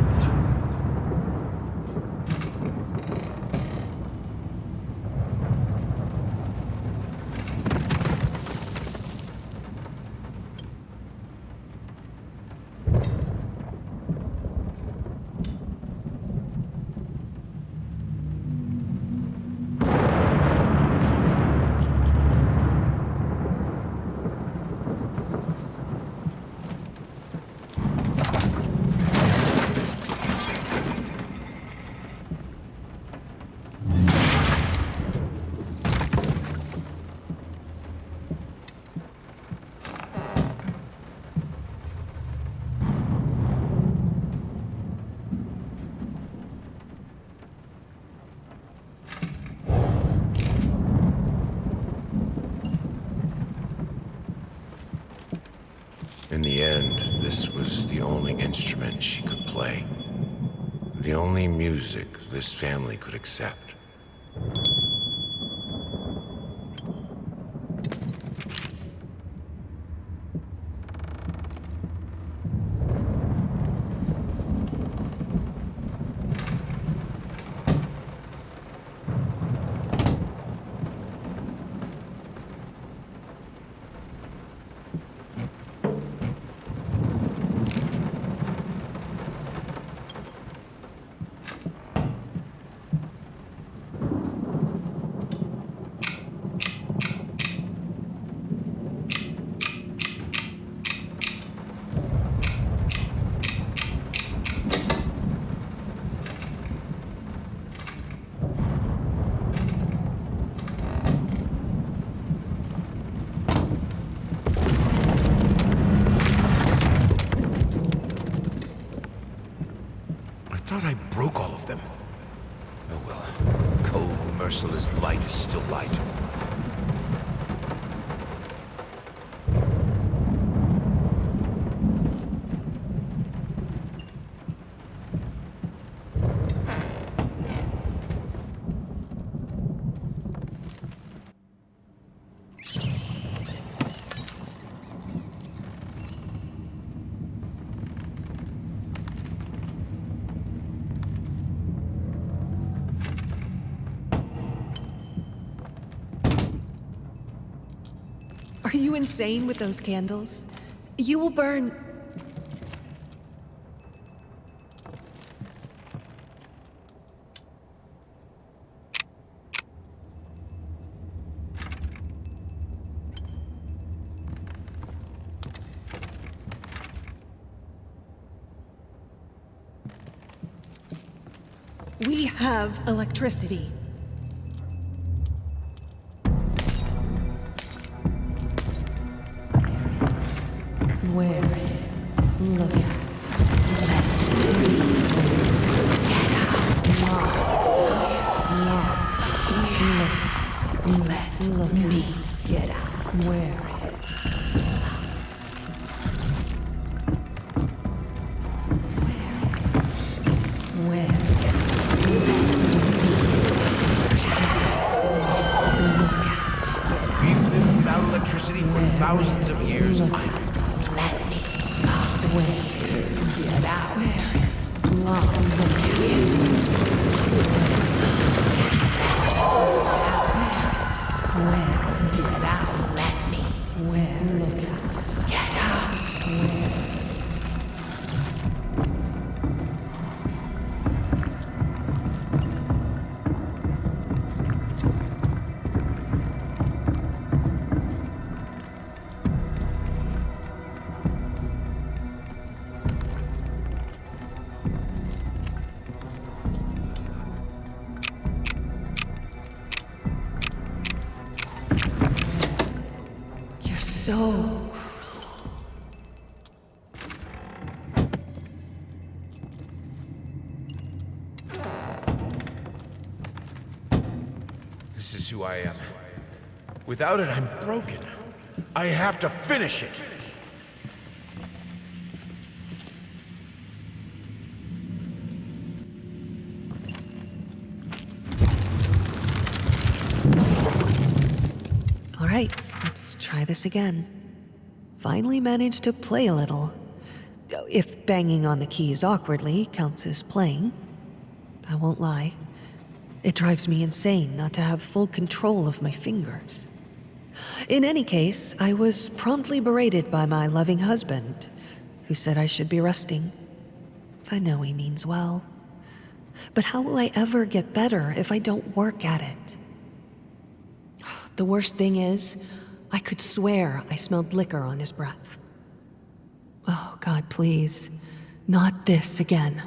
this was the only instrument she could play. The only music this family could accept. I broke all of them. Oh well. Cold, merciless light is still light. Are you insane with those candles? You will burn... We have electricity. Where is? Look at it. Let me get out. Where We've lived without electricity for thousands of years. Let me get out. so... This is who I am. Without it, I'm broken. I have to finish it. All right, let's try this again. Finally managed to play a little. If banging on the keys awkwardly counts as playing. I won't lie. It drives me insane not to have full control of my fingers. In any case, I was promptly berated by my loving husband, who said I should be resting. I know he means well. But how will I ever get better if I don't work at it? The worst thing is, I could swear I smelled liquor on his breath. Oh, God, please. Not this again.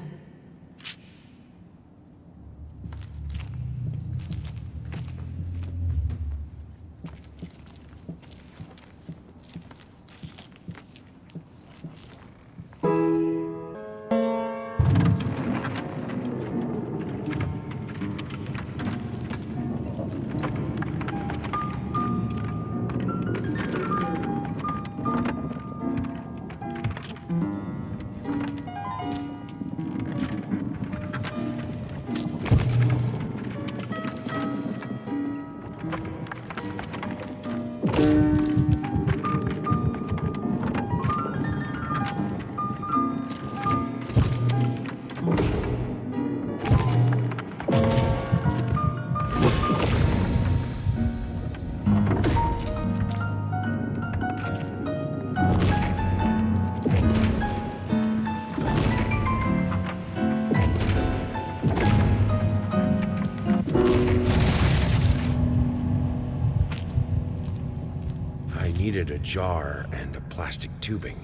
needed a jar and a plastic tubing.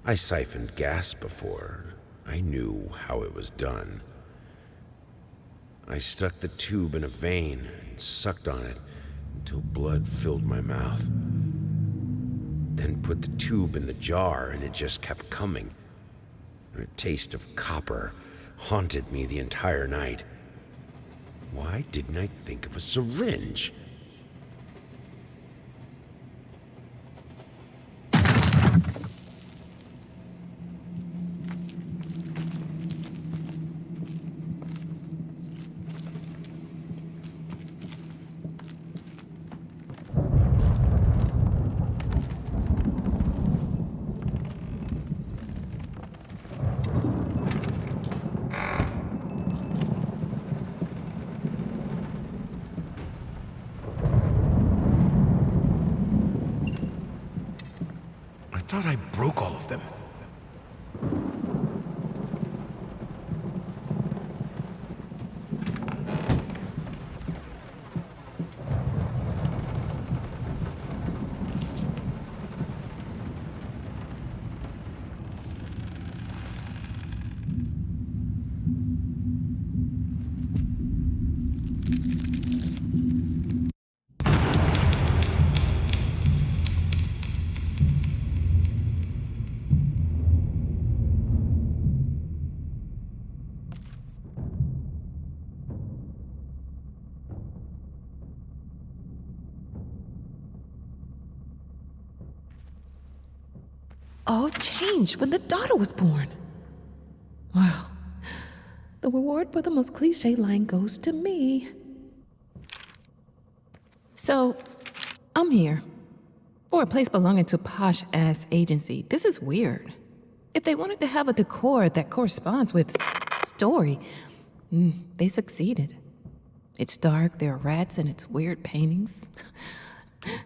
I siphoned gas before. I knew how it was done. I stuck the tube in a vein and sucked on it until blood filled my mouth. Then put the tube in the jar and it just kept coming. A taste of copper haunted me the entire night. Why didn't I think of a syringe? I thought I broke all of them. All changed when the daughter was born. Wow. The reward for the most cliche line goes to me. So, I'm here. For a place belonging to a posh-ass agency, this is weird. If they wanted to have a decor that corresponds with story, they succeeded. It's dark, there are rats, and it's weird paintings.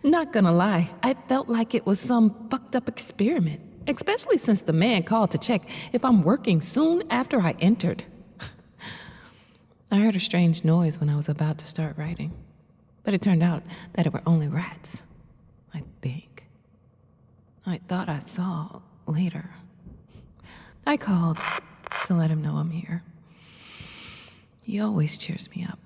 Not gonna lie, I felt like it was some fucked up experiment, especially since the man called to check if I'm working soon after I entered. I heard a strange noise when I was about to start writing, but it turned out that it were only rats, I think. I thought I saw later. I called to let him know I'm here. He always cheers me up.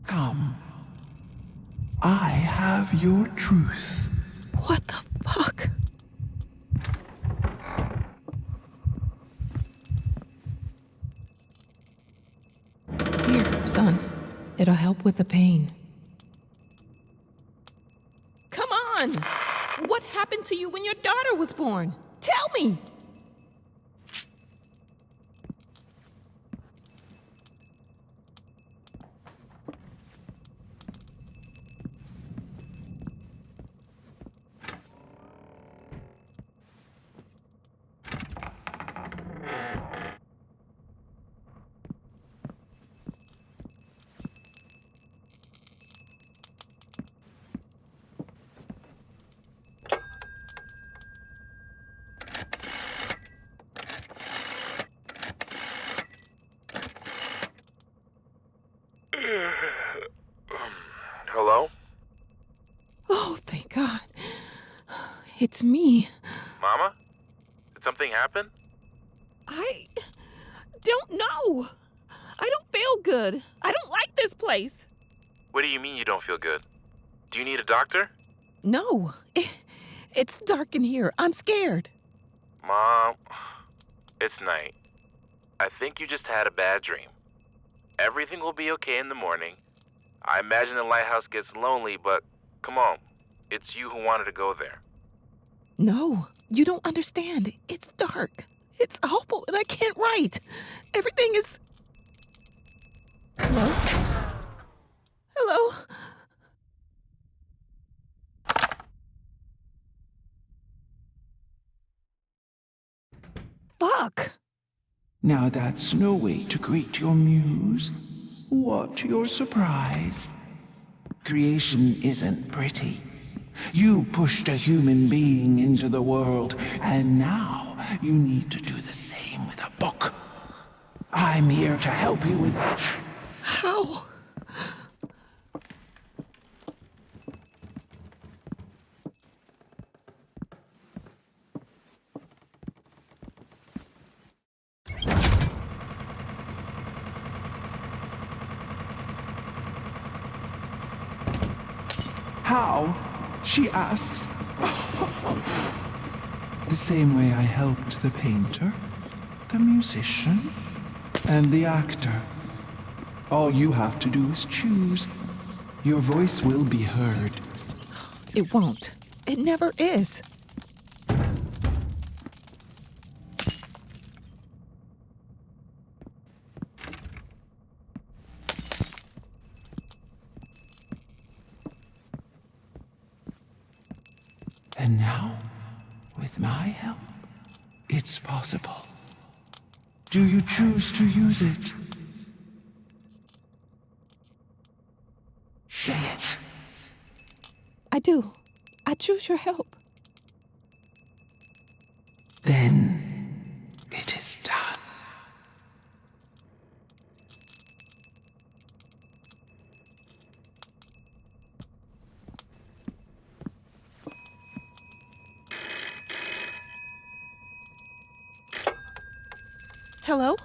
Come. I have your truth. What the fuck? Here, son. It'll help with the pain. Come on! What happened to you when your daughter was born? Tell me! Hello? Oh, thank God. It's me. Mama? Did something happen? I don't know. I don't feel good. I don't like this place. What do you mean you don't feel good? Do you need a doctor? No, it's dark in here. I'm scared. Mom, it's night. I think you just had a bad dream. Everything will be okay in the morning. I imagine the lighthouse gets lonely, but come on. It's you who wanted to go there. No, you don't understand. It's dark. It's awful, and I can't write. Everything is... Hello? Hello? Fuck! Now that's no way to greet your muse. What your surprise? Creation isn't pretty. You pushed a human being into the world, and now you need to do the same with a book. I'm here to help you with that. How? How? She asks. The same way I helped the painter, the musician, and the actor. All you have to do is choose. Your voice will be heard. It won't. It never is. And now, with my help, it's possible. Do you choose to use it? Say it. I do. I choose your help. Then it is done. Hello?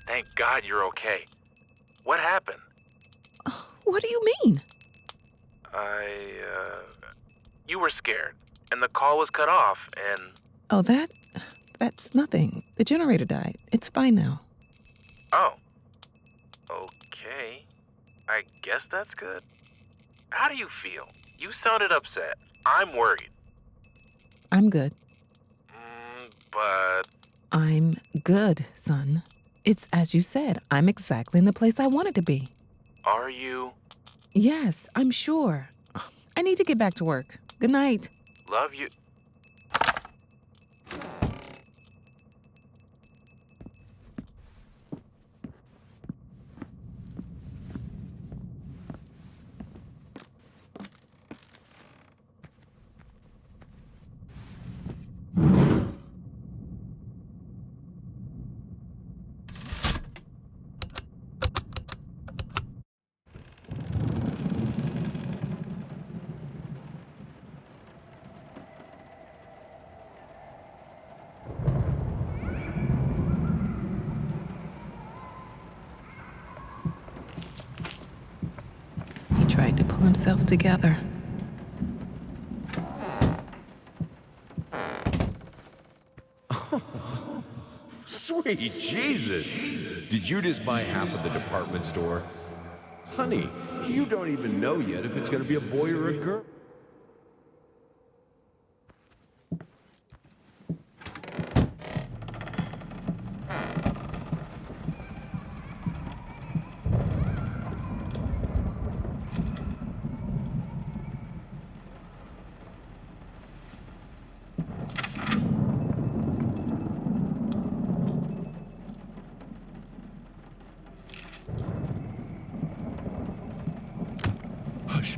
Thank God you're okay. What happened? What do you mean? You were scared, and the call was cut off, and... Oh, that's nothing. The generator died. It's fine now. Oh. Okay. I guess that's good. How do you feel? You sounded upset. I'm worried. I'm good. But... I'm good, son. It's as you said, I'm exactly in the place I wanted to be. Are you? Yes, I'm sure. I need to get back to work. Good night. Love you. He tried to pull himself together. Sweet Jesus! Did you just buy half of the department store? Honey, you don't even know yet if it's gonna be a boy or a girl. Hush.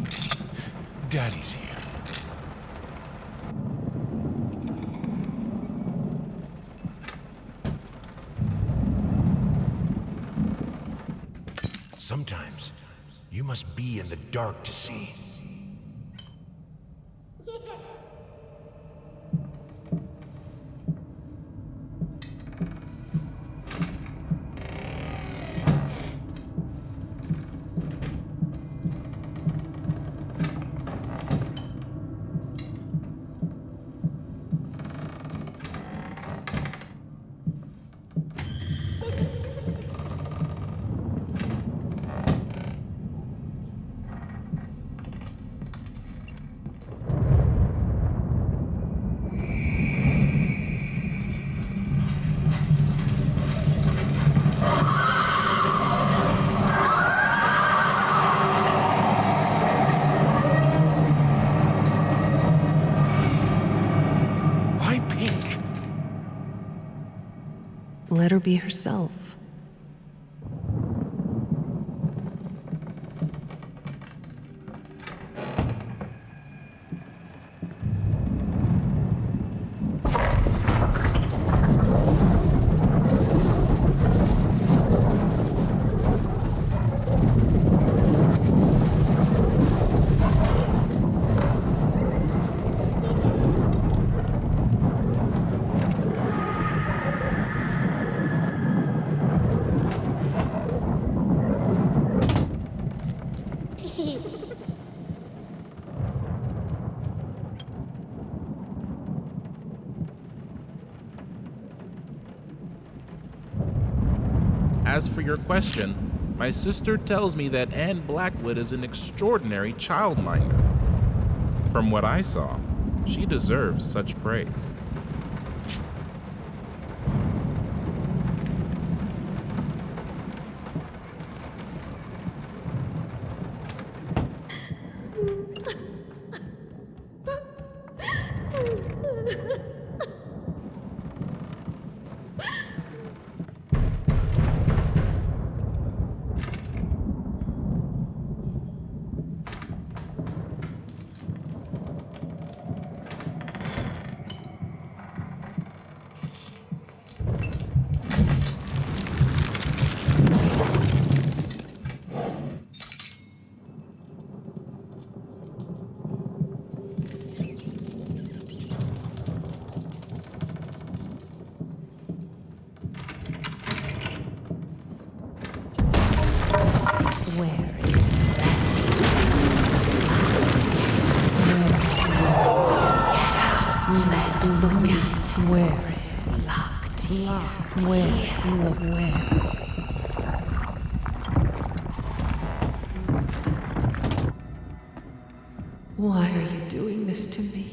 Daddy's here. Sometimes you must be in the dark to see. Let her be herself. As for your question, my sister tells me that Anne Blackwood is an extraordinary childminder. From what I saw, she deserves such praise. Why are you doing this to me?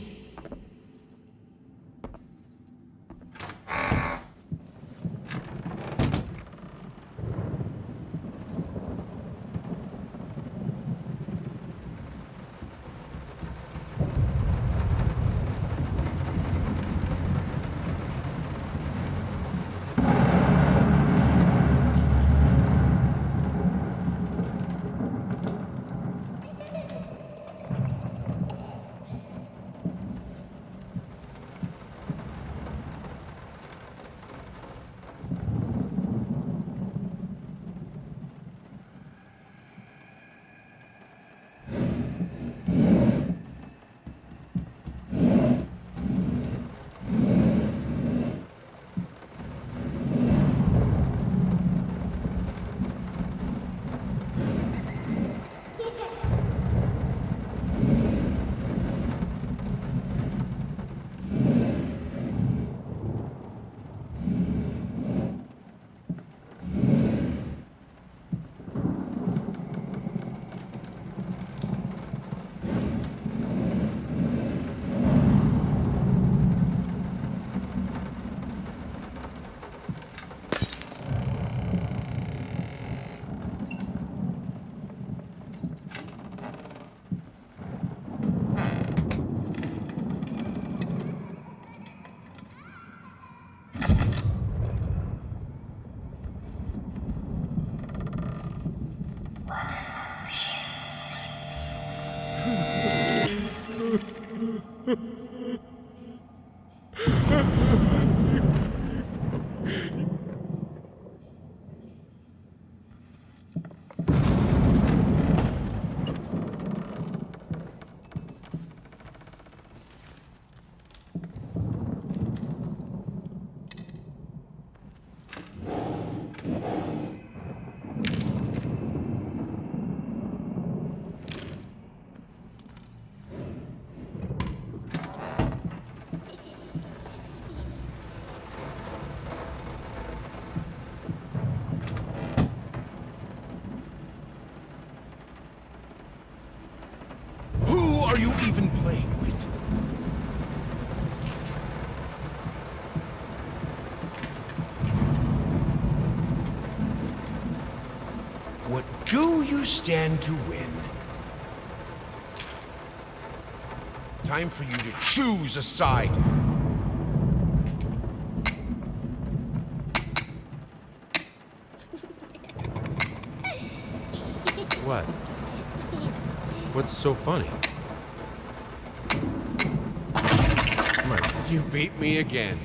Who are you even playing with? What do you stand to win? Time for you to choose a side. What? What's so funny? Come on, you beat me again.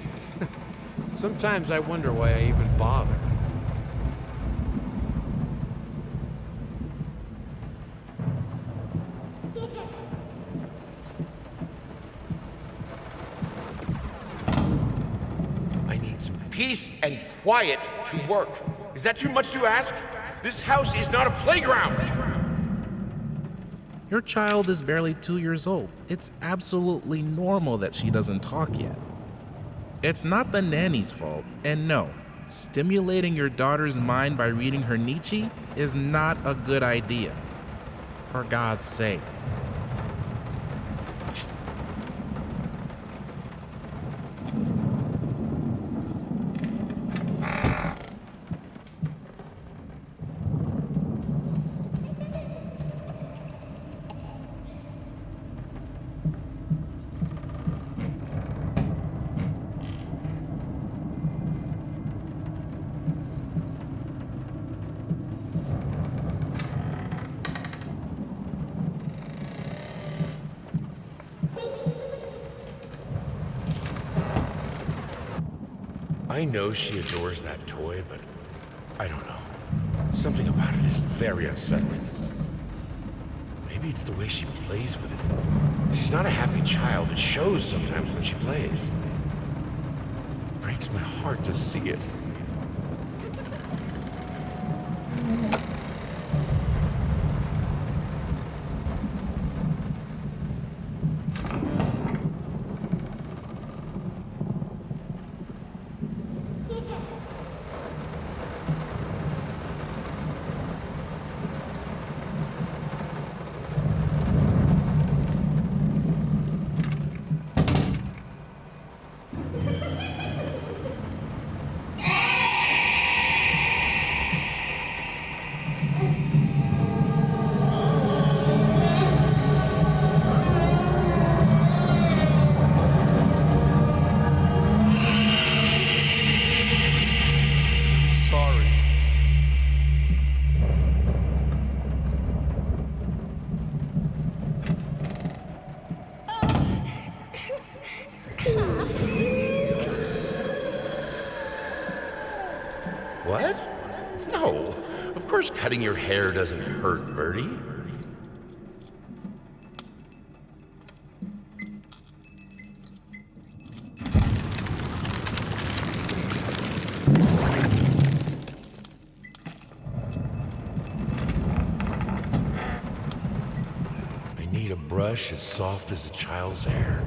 Sometimes I wonder why I even bother. I need some peace and quiet to work. Is that too much to ask? This house is not a playground! Your child is barely 2 years old. It's absolutely normal that she doesn't talk yet. It's not the nanny's fault, and no, stimulating your daughter's mind by reading her Nietzsche is not a good idea. For God's sake. I know she adores that toy, but I don't know. Something about it is very unsettling. Maybe it's the way she plays with it. She's not a happy child. It shows sometimes when she plays. It breaks my heart to see it. What? No. Of course cutting your hair doesn't hurt, Birdie. I need a brush as soft as a child's hair.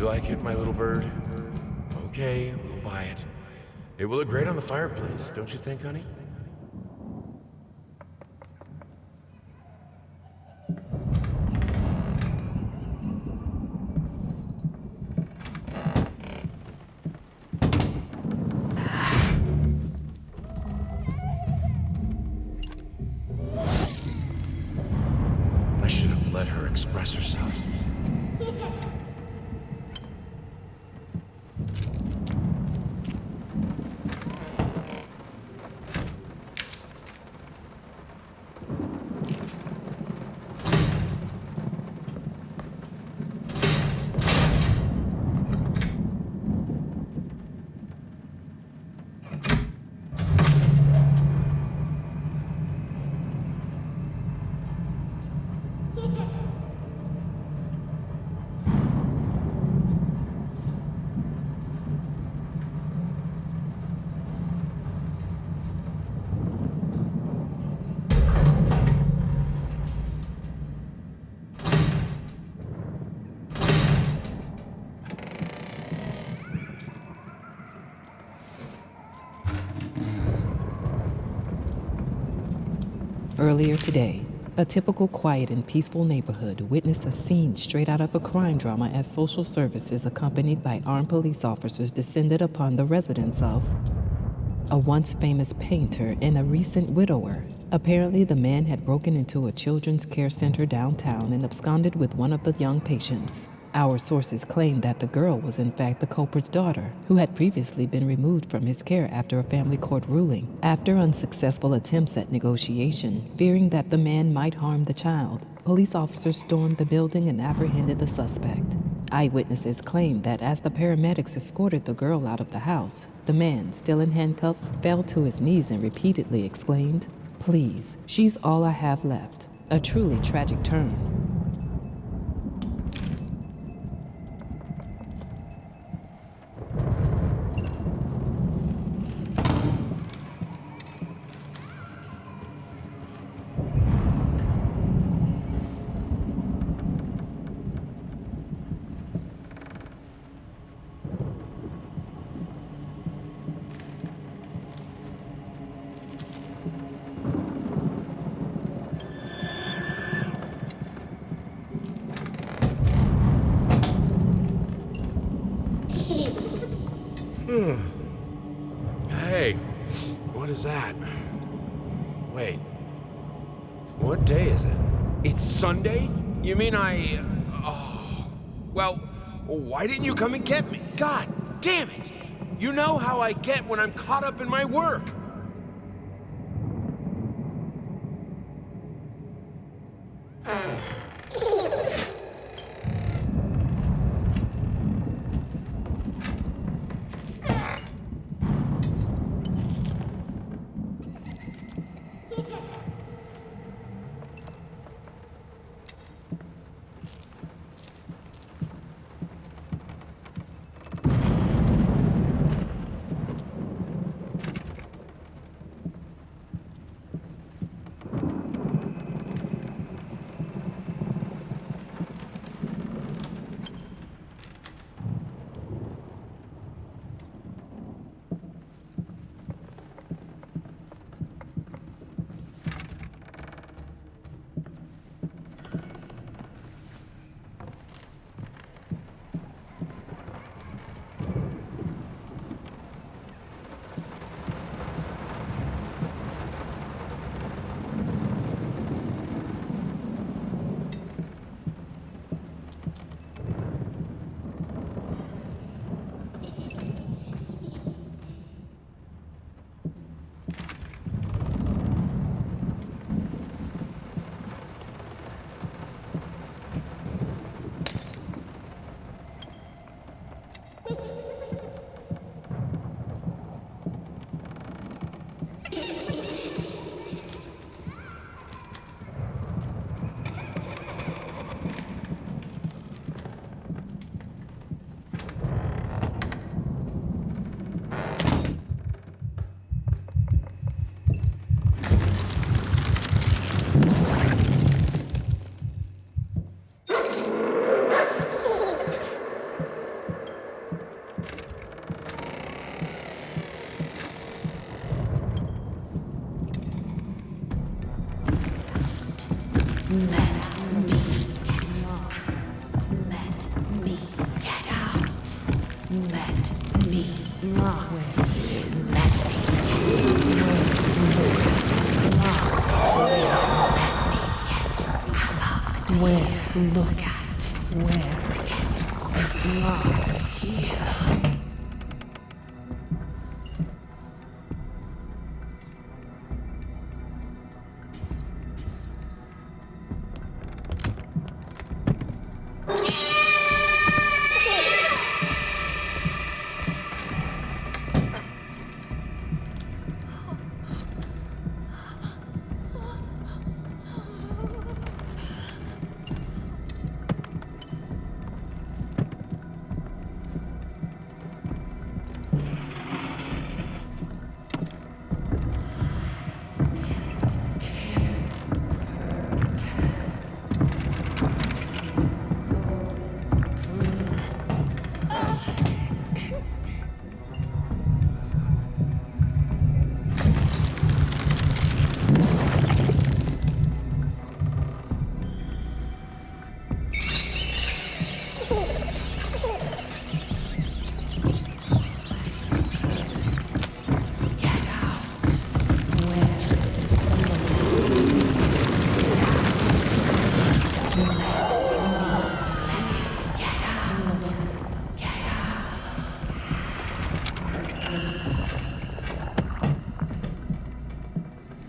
You like it, my little bird? Okay, we'll buy it. It will look great on the fireplace, don't you think, honey? I should have let her express herself. Earlier today, a typical quiet and peaceful neighborhood witnessed a scene straight out of a crime drama as social services accompanied by armed police officers descended upon the residence of a once famous painter and a recent widower. Apparently, the man had broken into a children's care center downtown and absconded with one of the young patients. Our sources claim that the girl was in fact the culprit's daughter, who had previously been removed from his care after a family court ruling. After unsuccessful attempts at negotiation, fearing that the man might harm the child, police officers stormed the building and apprehended the suspect. Eyewitnesses claim that as the paramedics escorted the girl out of the house, the man, still in handcuffs, fell to his knees and repeatedly exclaimed, "Please, she's all I have left." A truly tragic turn. Hey, what is that? Wait, what day is it? It's Sunday? You mean well, why didn't you come and get me? God damn it! You know how I get when I'm caught up in my work.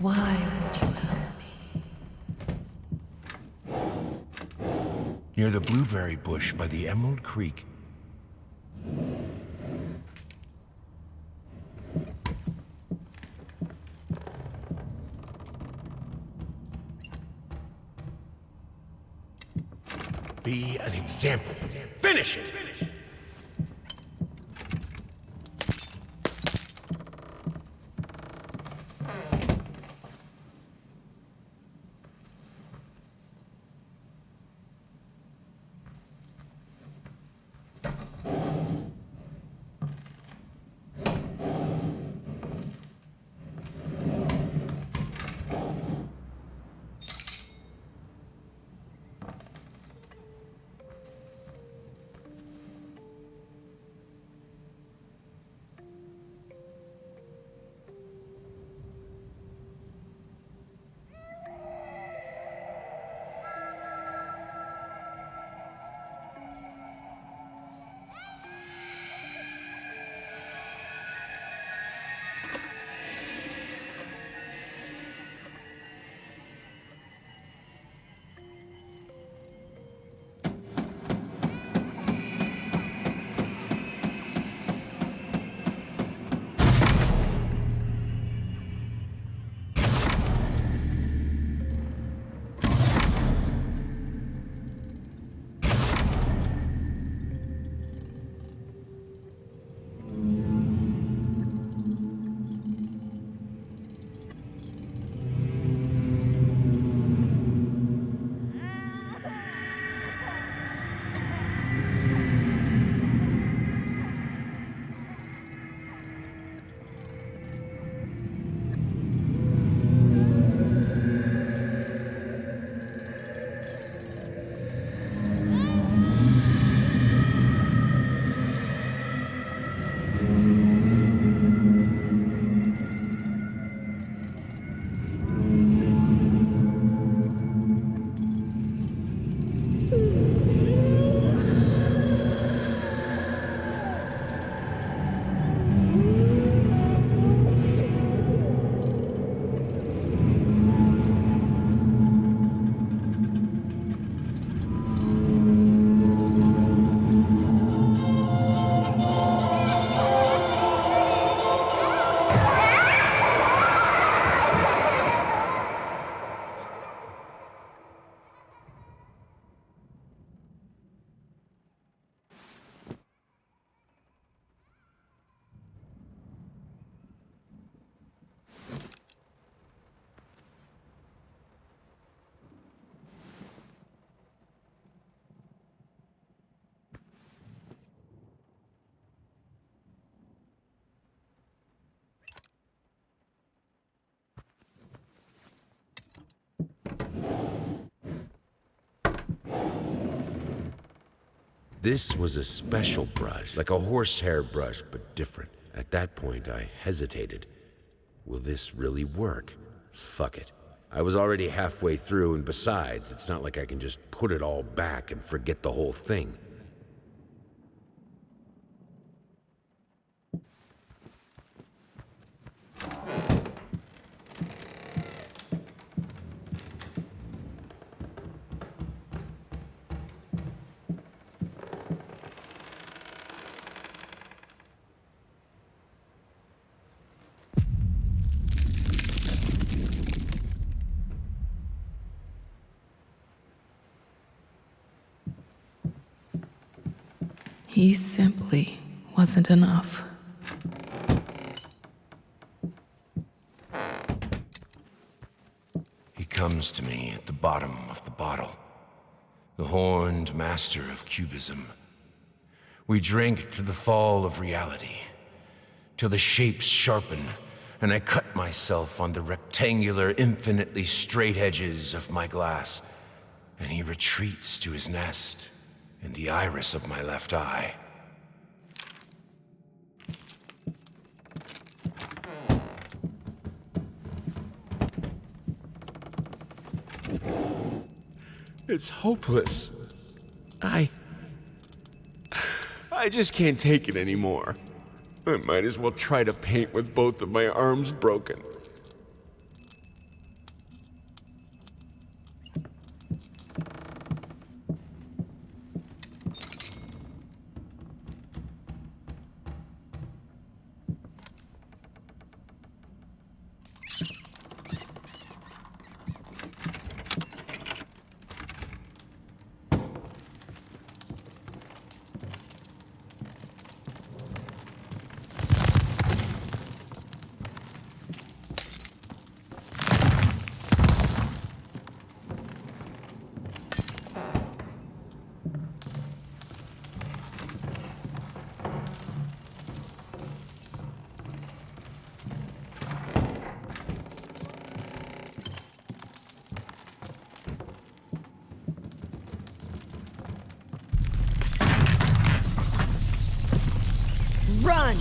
Why would you help me? Near the blueberry bush by the Emerald Creek. Be an example. Finish it! This was a special brush, like a horsehair brush, but different. At that point, I hesitated. Will this really work? Fuck it. I was already halfway through, and besides, it's not like I can just put it all back and forget the whole thing. He simply wasn't enough. He comes to me at the bottom of the bottle, the horned master of cubism. We drink to the fall of reality, till the shapes sharpen, and I cut myself on the rectangular, infinitely straight edges of my glass, and he retreats to his nest in the iris of my left eye. It's hopeless. I just can't take it anymore. I might as well try to paint with both of my arms broken. Run!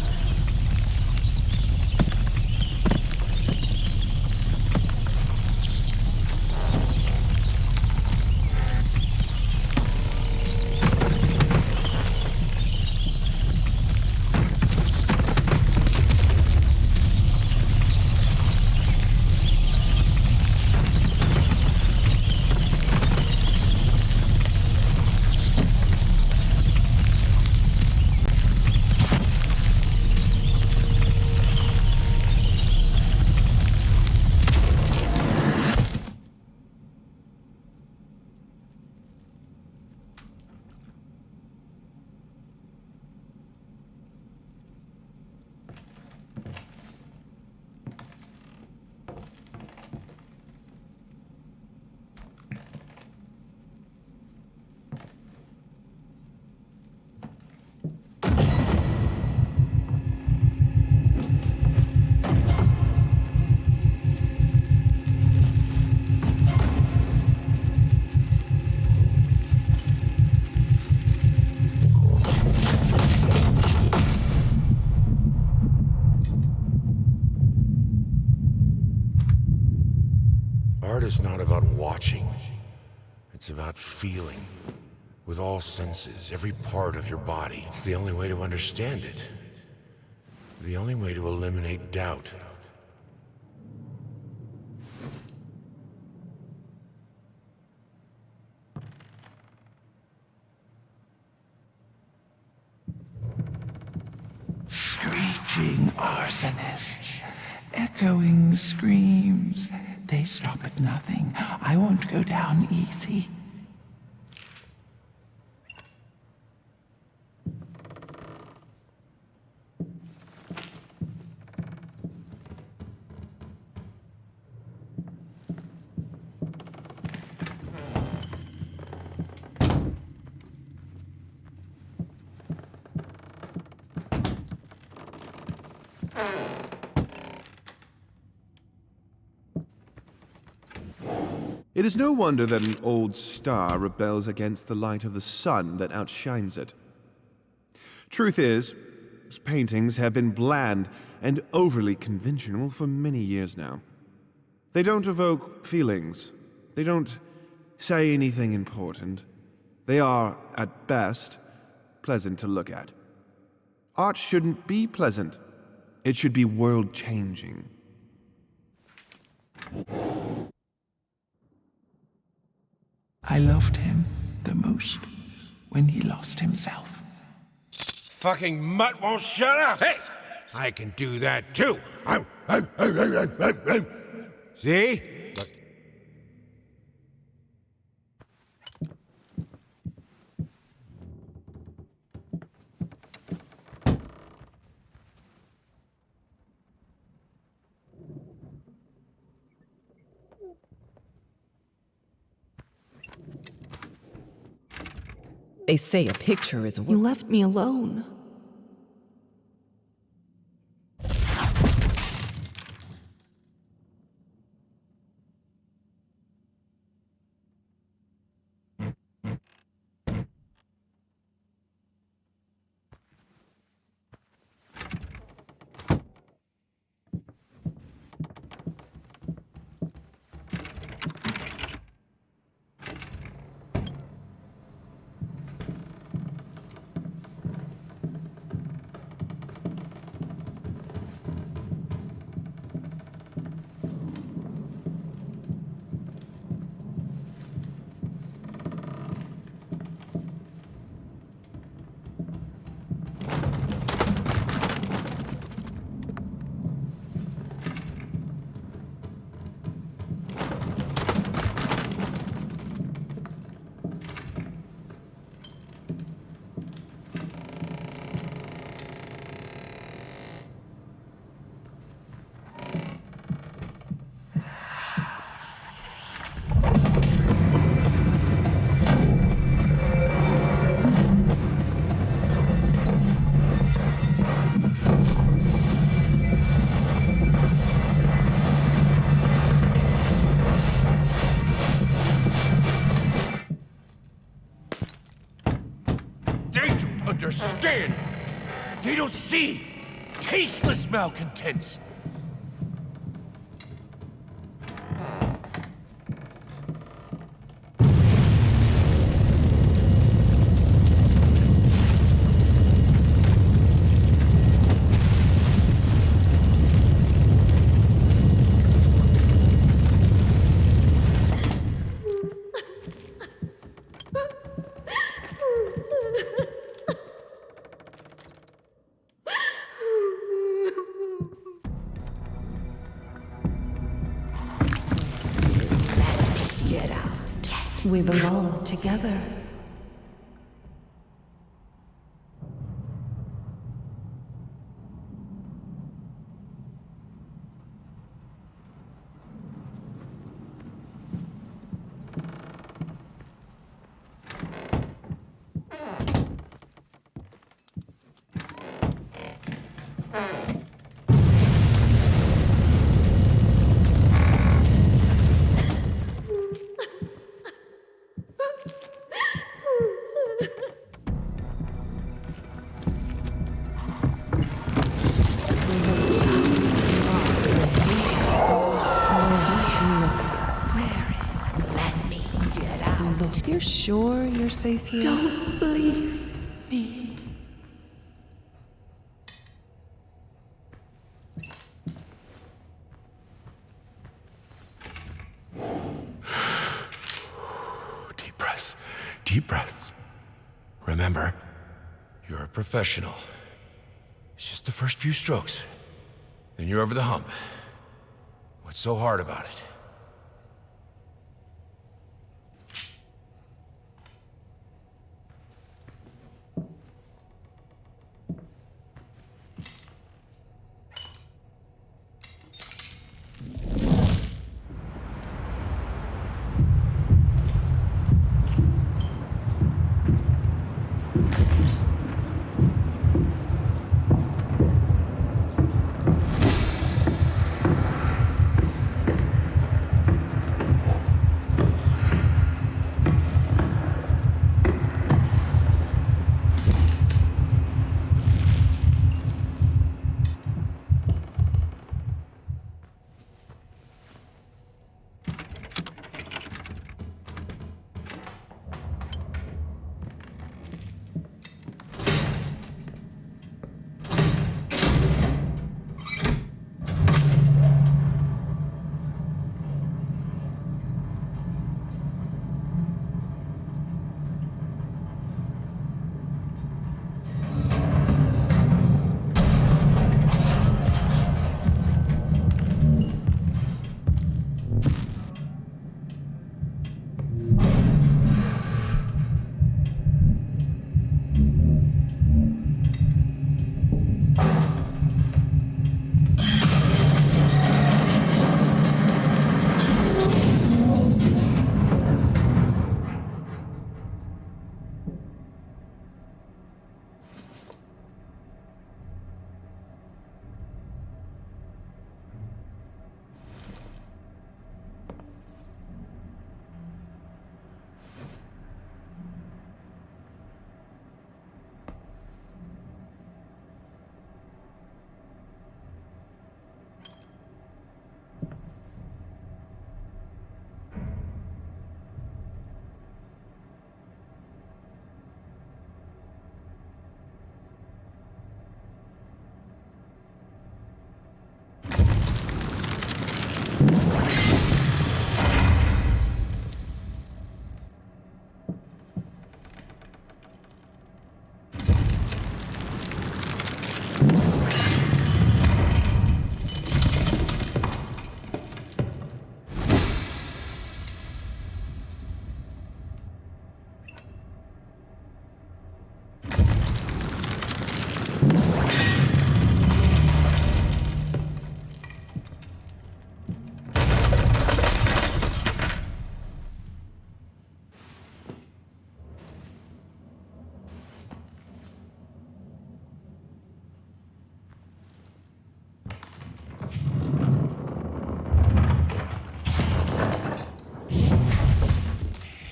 Art is not about watching. It's about feeling. With all senses, every part of your body. It's the only way to understand it. The only way to eliminate doubt. Screeching arsonists, echoing screams. They stop at nothing. I won't go down easy. It is no wonder that an old star rebels against the light of the sun that outshines it. Truth is, his paintings have been bland and overly conventional for many years now. They don't evoke feelings. They don't say anything important. They are, at best, pleasant to look at. Art shouldn't be pleasant. It should be world-changing. I loved him the most when he lost himself. Fucking mutt won't shut up! Hey! I can do that too! See? Look. They say a picture is You left me alone. Understand? They don't see tasteless malcontents. We belong together. You're sure you're safe here? Don't leave me. Deep breaths. Deep breaths. Remember, you're a professional. It's just the first few strokes. Then you're over the hump. What's so hard about it?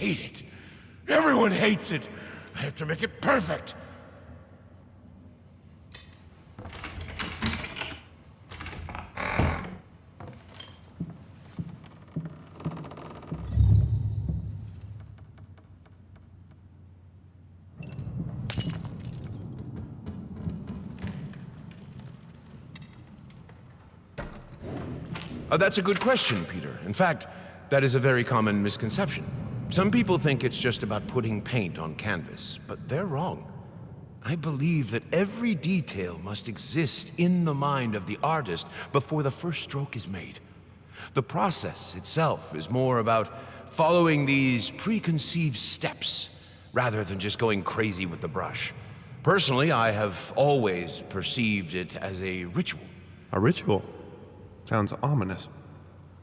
hate it. Everyone hates it. I have to make it perfect. That's a good question, Peter. In fact, that is a very common misconception. Some people think it's just about putting paint on canvas, but they're wrong. I believe that every detail must exist in the mind of the artist before the first stroke is made. The process itself is more about following these preconceived steps rather than just going crazy with the brush. Personally, I have always perceived it as a ritual. A ritual? Sounds ominous.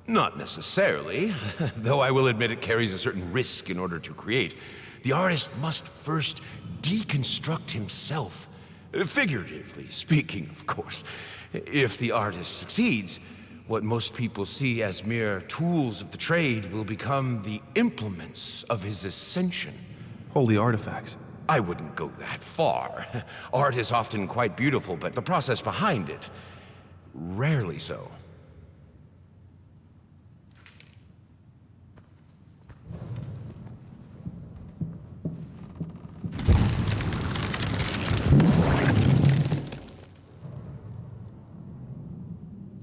Not necessarily, though I will admit it carries a certain risk in order to create. The artist must first deconstruct himself, figuratively speaking, of course. If the artist succeeds, what most people see as mere tools of the trade will become the implements of his ascension. Holy artifacts. I wouldn't go that far. Art is often quite beautiful, but the process behind it, rarely so.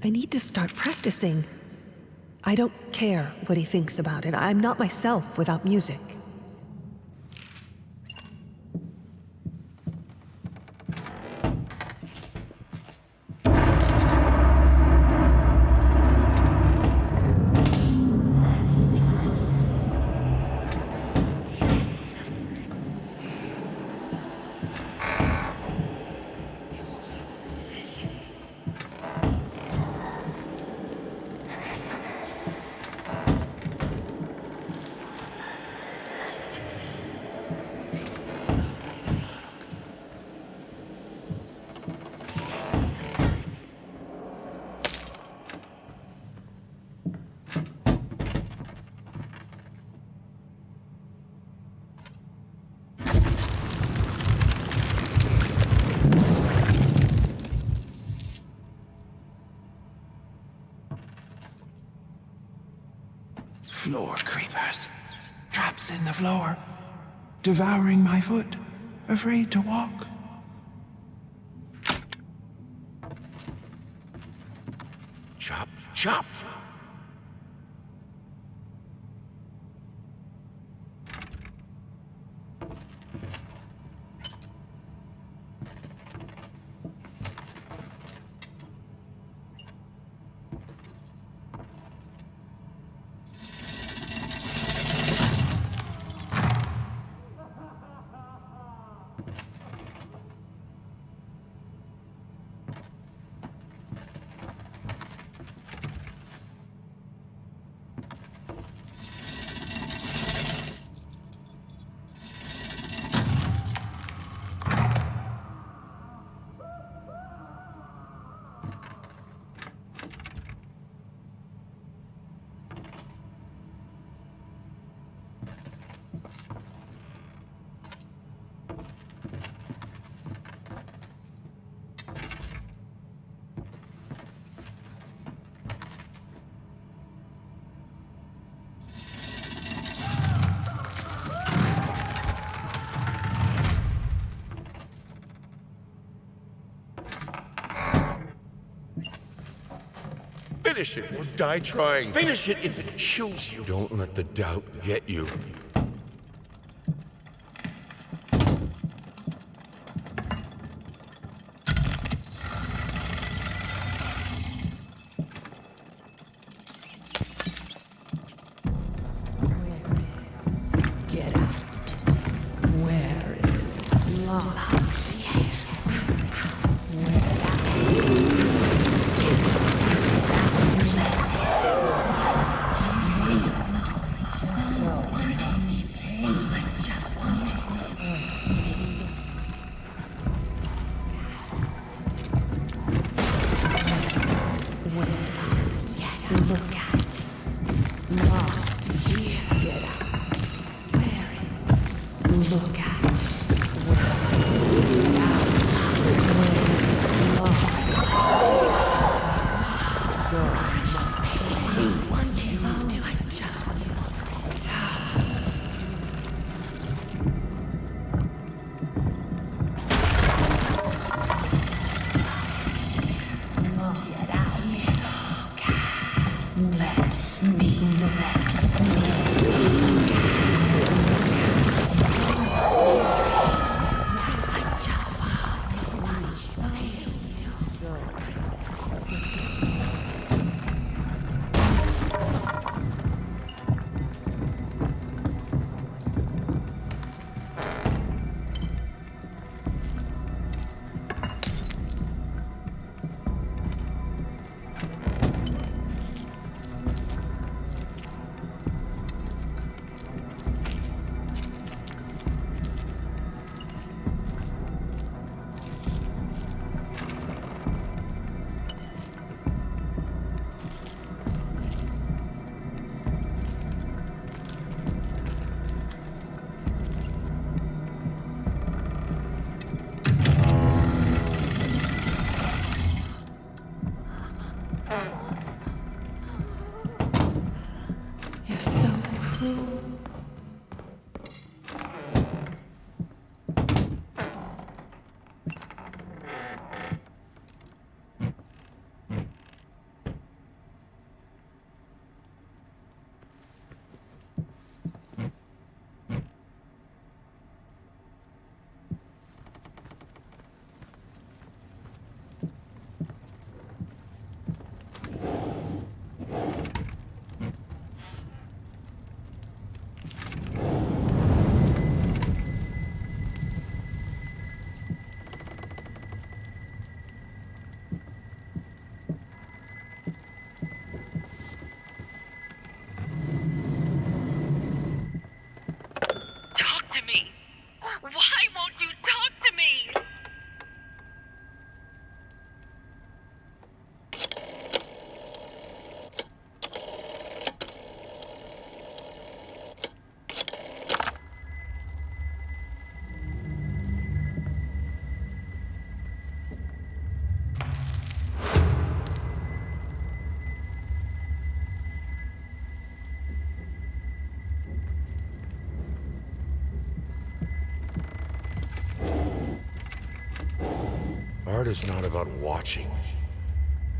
I need to start practicing. I don't care what he thinks about it. I'm not myself without music. Floor creepers. Traps in the floor. Devouring my foot. Afraid to walk. Chop, chop! Finish it or die trying. Finish it if it kills you. Don't let the doubt get you. Get out. Where is locked? look at. You're so cruel. Talk to me. Why won't you talk to me? Art is not about watching.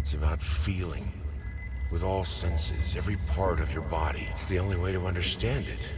It's about feeling. With all senses, every part of your body. It's the only way to understand it.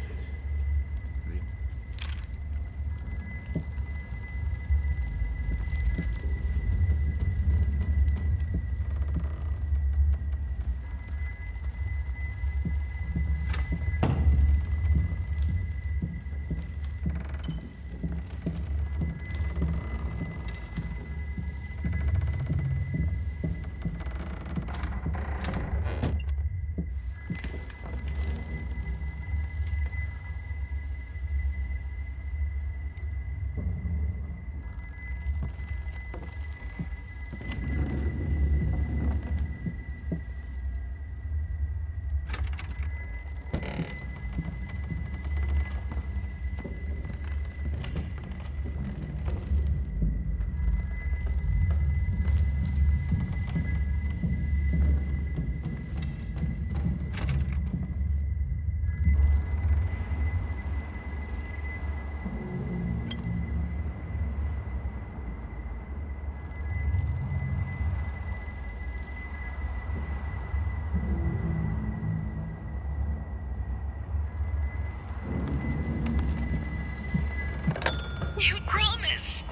You promised.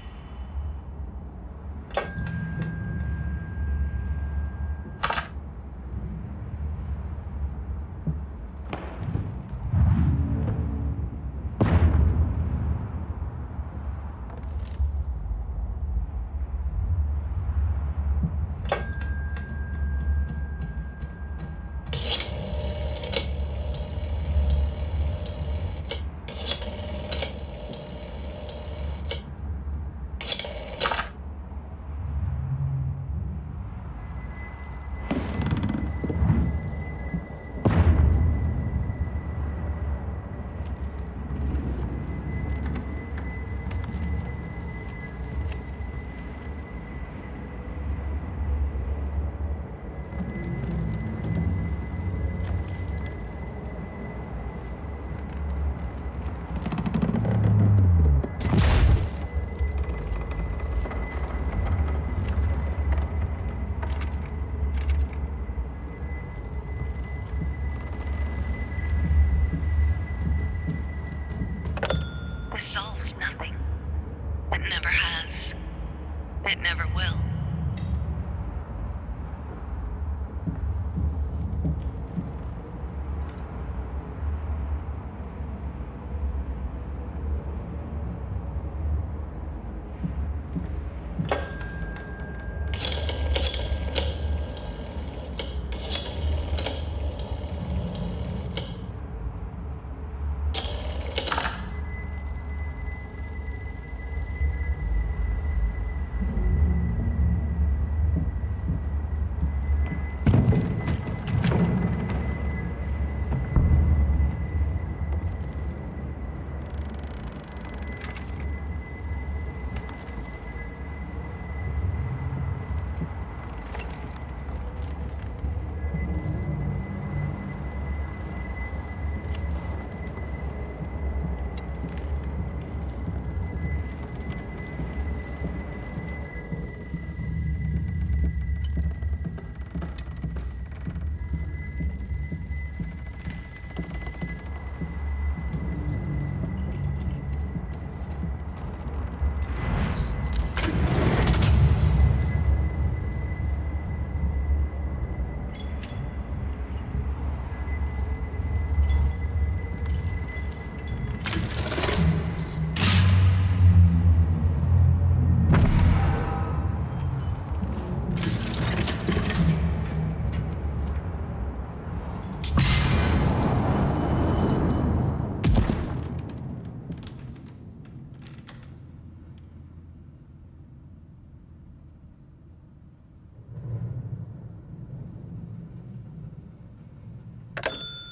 It never has. It never will.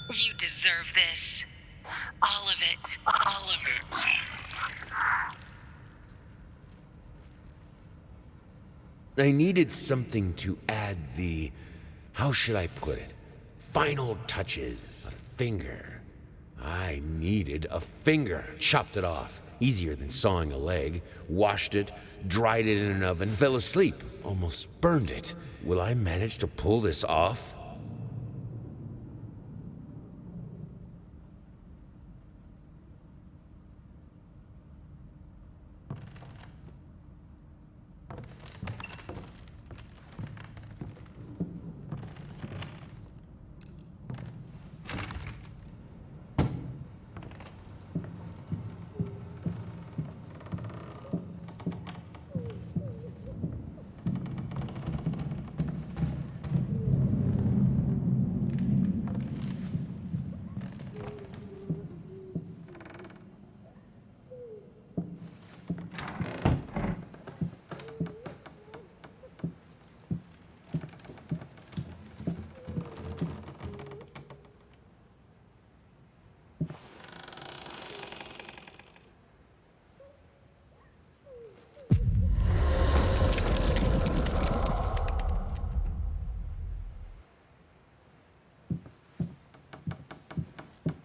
You deserve this. All of it. All of it. I needed something to add the, how should I put it, final touches. A finger. I needed a finger. Chopped it off. Easier than sawing a leg. Washed it, dried it in an oven, fell asleep. Almost burned it. Will I manage to pull this off?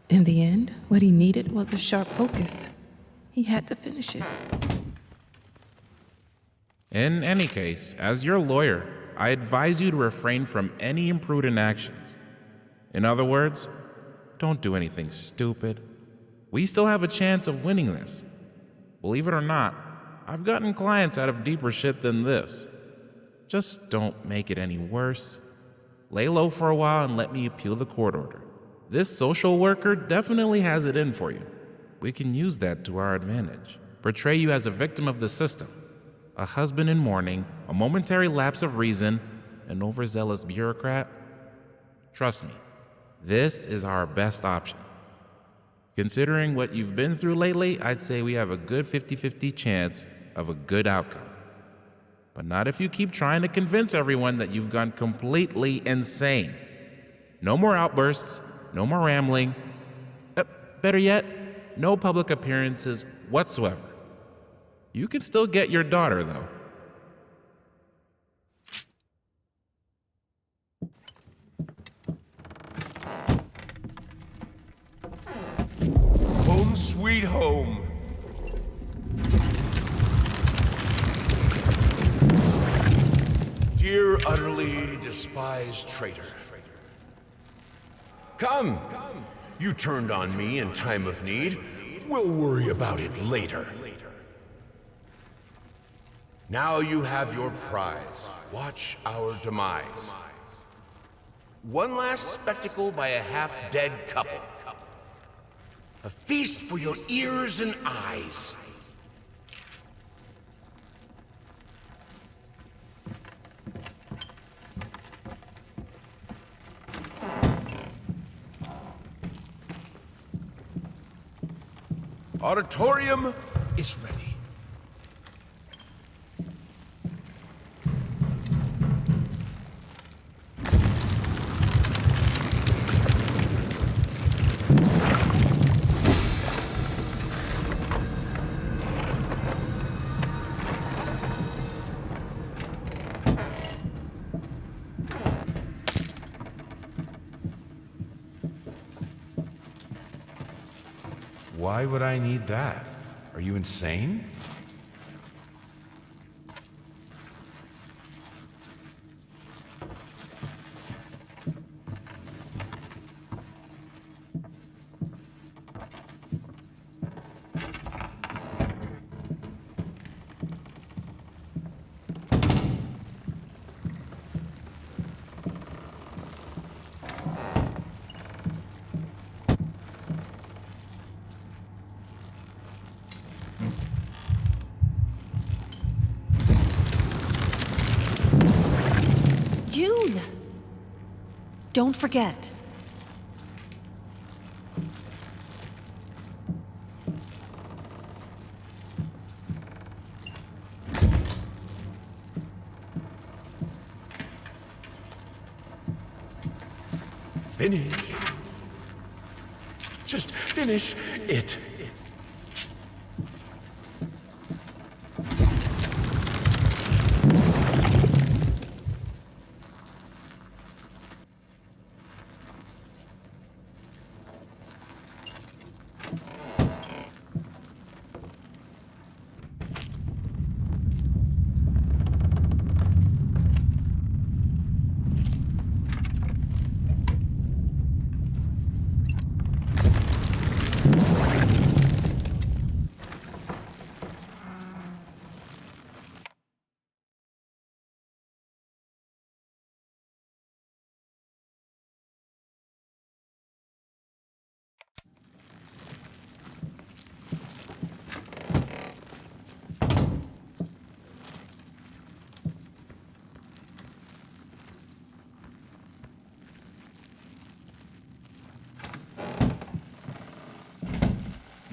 In the end, what he needed was a sharp focus. He had to finish it. In any case, as your lawyer, I advise you to refrain from any imprudent actions. In other words, don't do anything stupid. We still have a chance of winning this. Believe it or not, I've gotten clients out of deeper shit than this. Just don't make it any worse. Lay low for a while and let me appeal the court order. This social worker definitely has it in for you. We can use that to our advantage. Portray you as a victim of the system, a husband in mourning, a momentary lapse of reason, an overzealous bureaucrat. Trust me, this is our best option. Considering what you've been through lately, I'd say we have a good 50-50 chance of a good outcome. But not if you keep trying to convince everyone that you've gone completely insane. No more outbursts. No more rambling. Better yet, no public appearances whatsoever. You can still get your daughter, though. Home sweet home. Dear utterly despised traitor. Come. You turned on me in time of need. We'll worry about it later. Now you have your prize. Watch our demise. One last spectacle by a half-dead couple. A feast for your ears and eyes. Auditorium is ready. Why would I need that? Are you insane? June! Don't forget. Finish. Just finish it.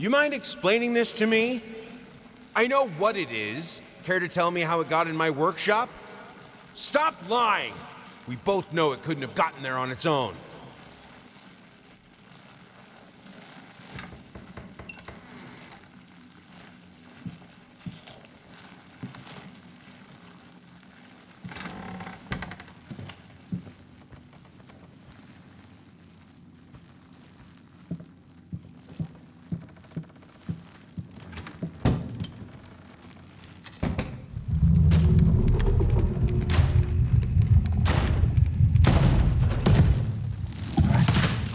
You mind explaining this to me? I know what it is. Care to tell me how it got in my workshop? Stop lying! We both know it couldn't have gotten there on its own.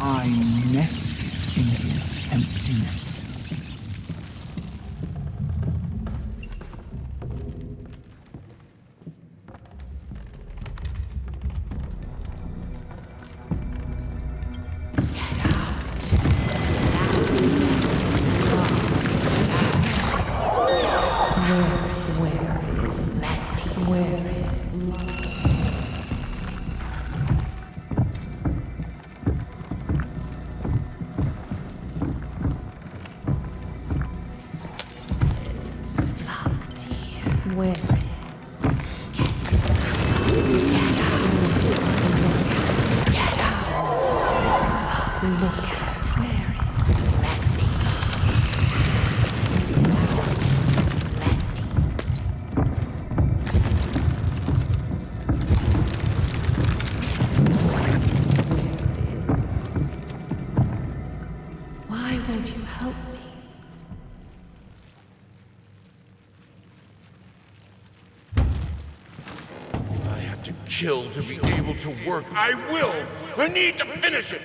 I nested in his emptiness. Why won't you help me? If I have to kill to be able to work, I will! I need to finish it!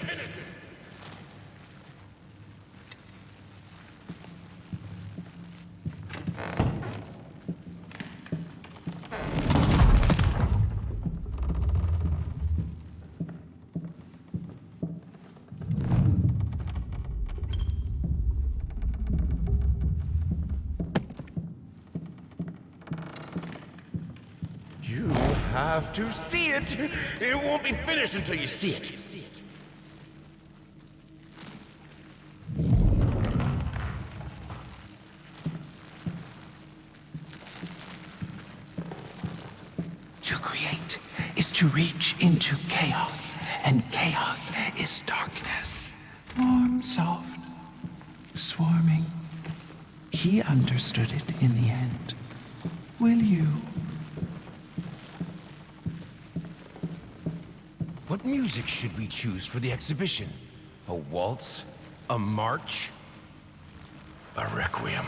have to see it. It won't be finished until you see it. To create is to reach into chaos, and chaos is darkness. Warm, soft, swarming. He understood it in the end. Will you? What music should we choose for the exhibition? A waltz? A march? A requiem?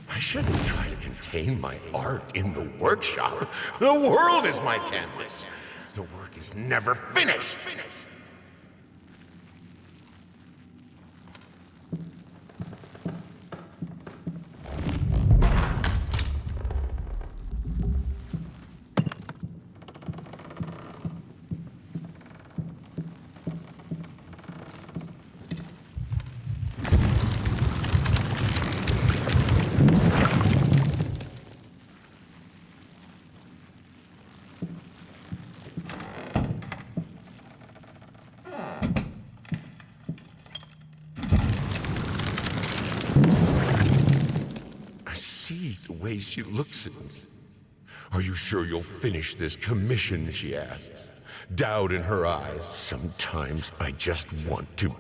I shouldn't try to contain my art in the workshop. The world is my canvas. The work is never finished. The way she looks at me. Are you sure you'll finish this commission, she asks. Doubt in her eyes. Sometimes I just want to...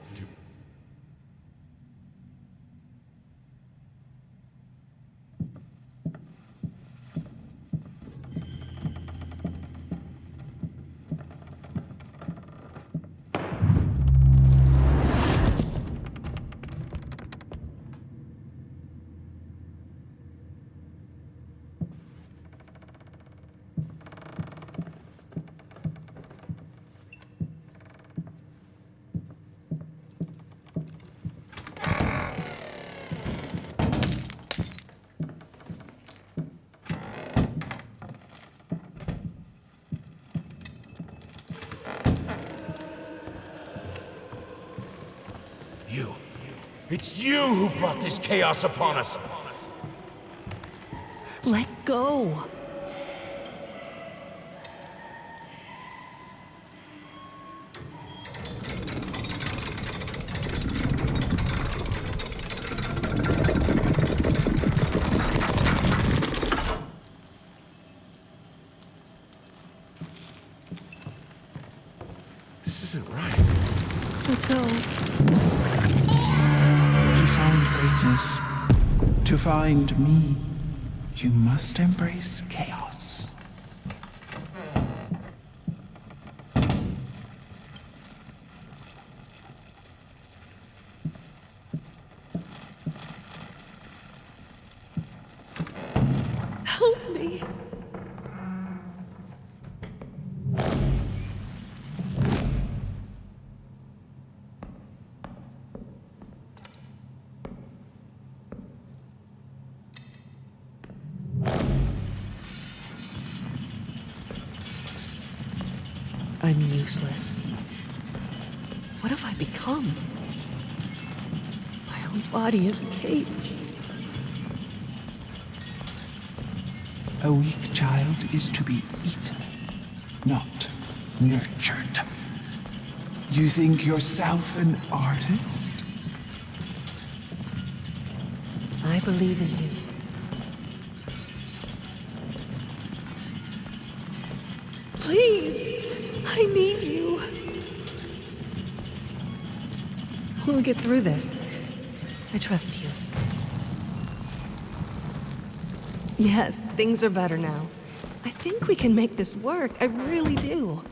It's you who brought this chaos upon us! Let go. This isn't right. Let go. Greatness. To find me, you must embrace chaos. Help me. I'm useless. What have I become? My own body is a cage. A weak child is to be eaten, not nurtured. You think yourself an artist? I believe in you. Please! I need you. We'll get through this. I trust you. Yes, things are better now. I think we can make this work. I really do.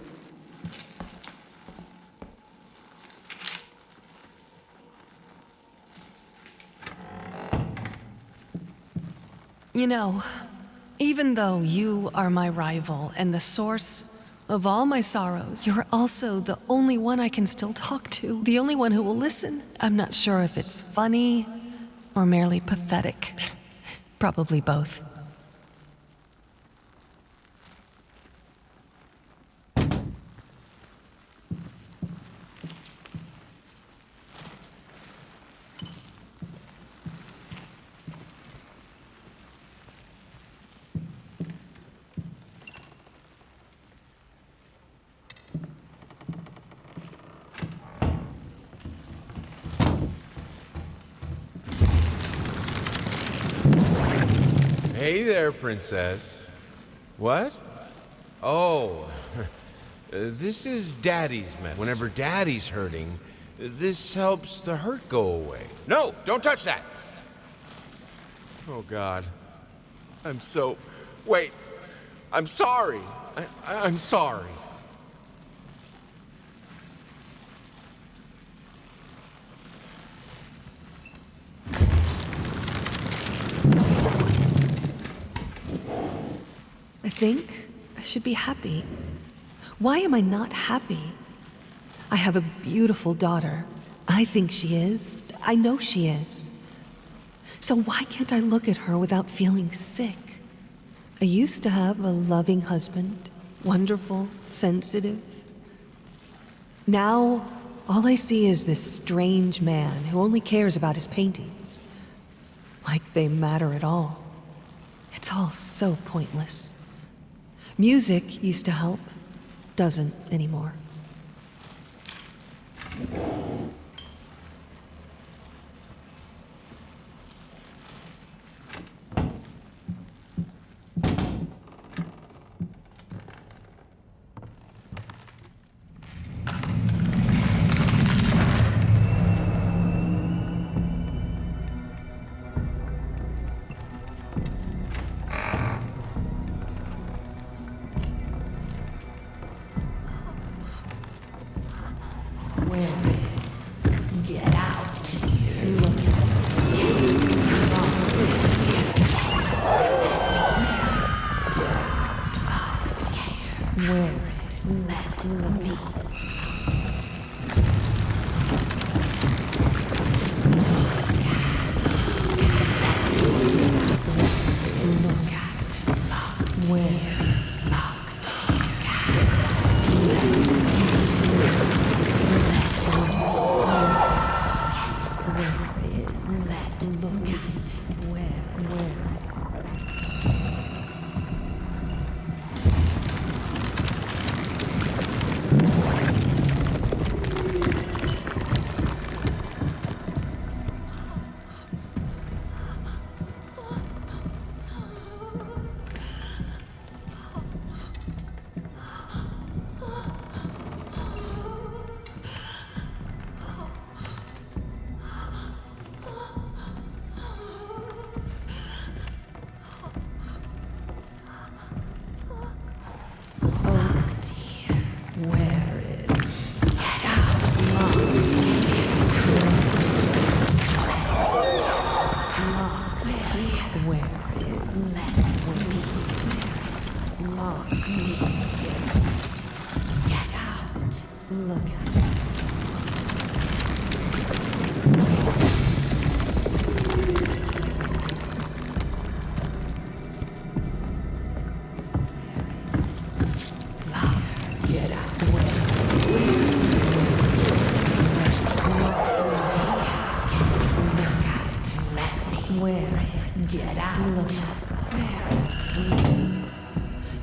You know, even though you are my rival and the source of all my sorrows, you're also the only one I can still talk to. The only one who will listen. I'm not sure if it's funny or merely pathetic. Probably both. Hey there, princess. What? Oh, this is Daddy's medicine. Whenever Daddy's hurting, this helps the hurt go away. No, don't touch that! Oh, God. Wait. I'm sorry. I'm sorry. I think I should be happy. Why am I not happy? I have a beautiful daughter. I think she is. I know she is. So why can't I look at her without feeling sick? I used to have a loving husband, wonderful, sensitive. Now, all I see is this strange man who only cares about his paintings. Like they matter at all. It's all so pointless. Music used to help, doesn't anymore.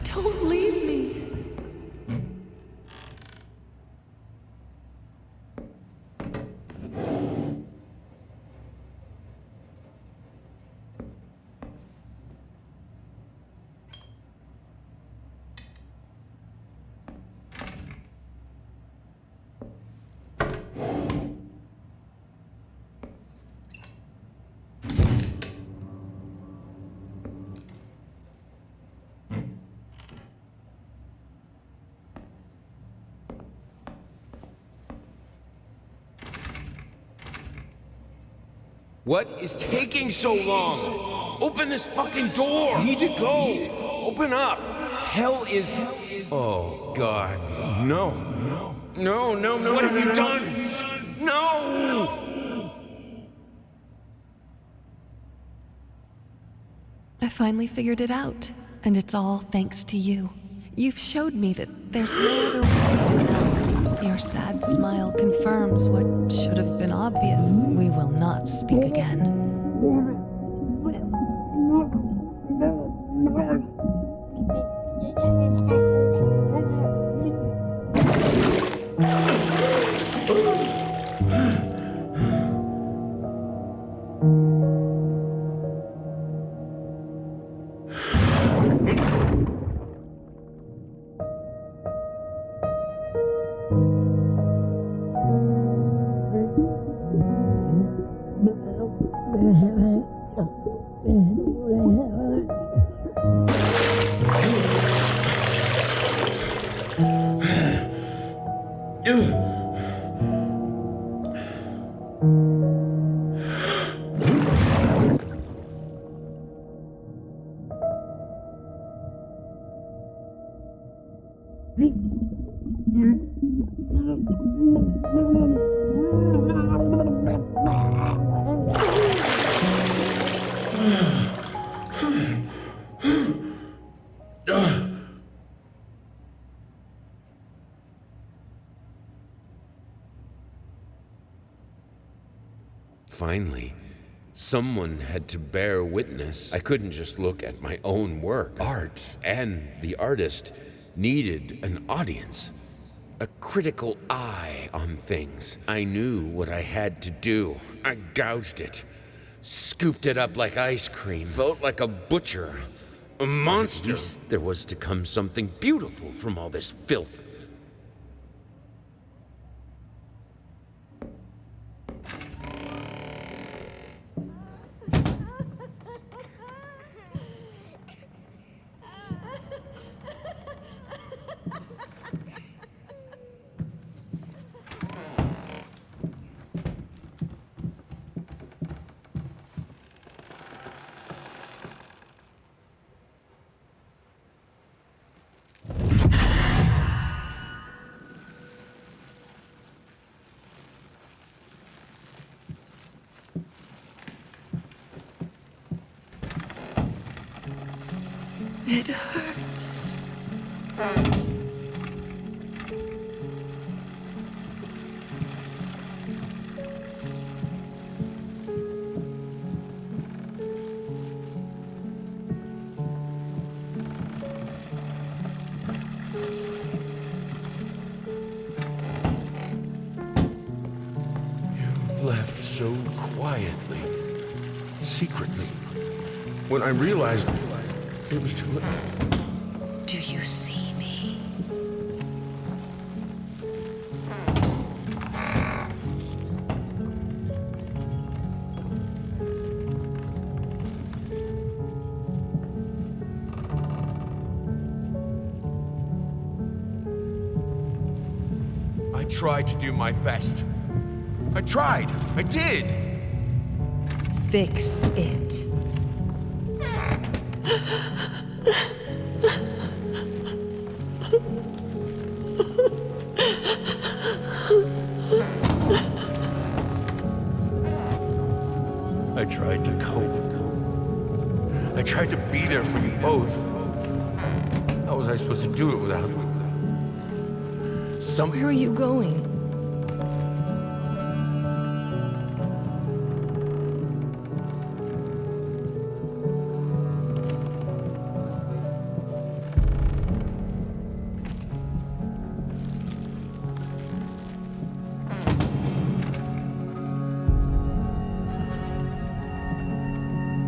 Don't leave me. What is taking so long? Open this fucking door! I need to go! Open up! Hell is... Oh, God. No. No, no, no. What have you done? No! I finally figured it out, and it's all thanks to you. You've showed me that there's no other way to know. Your sad smile confirms what should have been obvious. We will not speak again. Finally, someone had to bear witness. I couldn't just look at my own work. Art and the artist needed an audience, a critical eye on things. I knew what I had to do. I gouged it, scooped it up like ice cream, felt like a butcher, a monster. At least there was to come something beautiful from all this filth. It hurts. You left so quietly, secretly. When I realized it was too late. Do you see me? I tried to do my best. I tried. I did. Fix it. I tried to cope. I tried to be there for you both. How was I supposed to do it without you? Where are you going?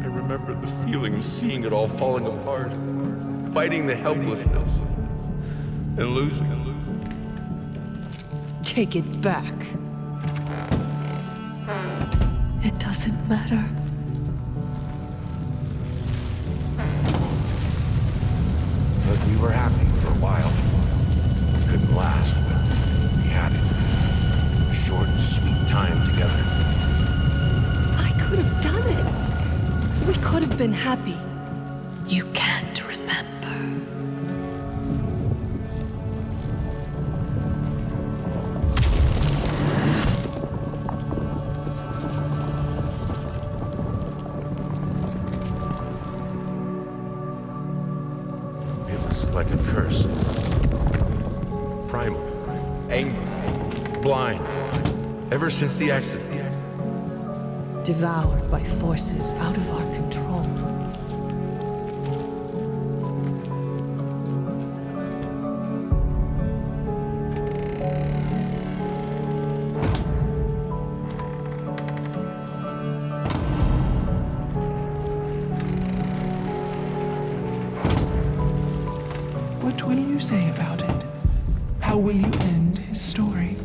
I remember the feeling of seeing it all falling apart, fighting the helplessness, and losing. Take it back. It doesn't matter. But we were happy for a while. We couldn't last, but we had it. A short, sweet time together. I could have done it. We could have been happy. You can't remember. It was like a curse. Primal, angry, blind. Ever since the accident. Devoured by forces out of our control. What will you say about it? How will you end his story?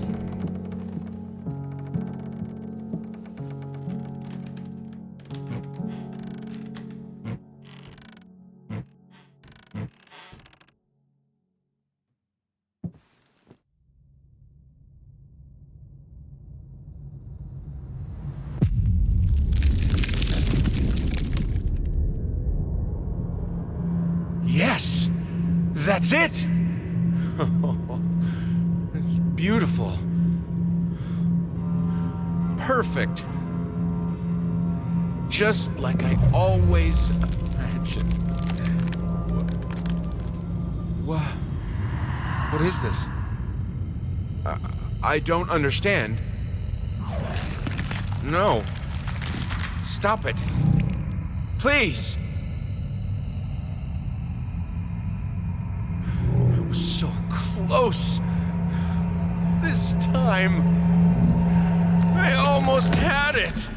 Yes! That's it! It's beautiful. Perfect. Just like I always imagined. What is this? I don't understand. No. Stop it. Please! I was so close. This time, I almost had it.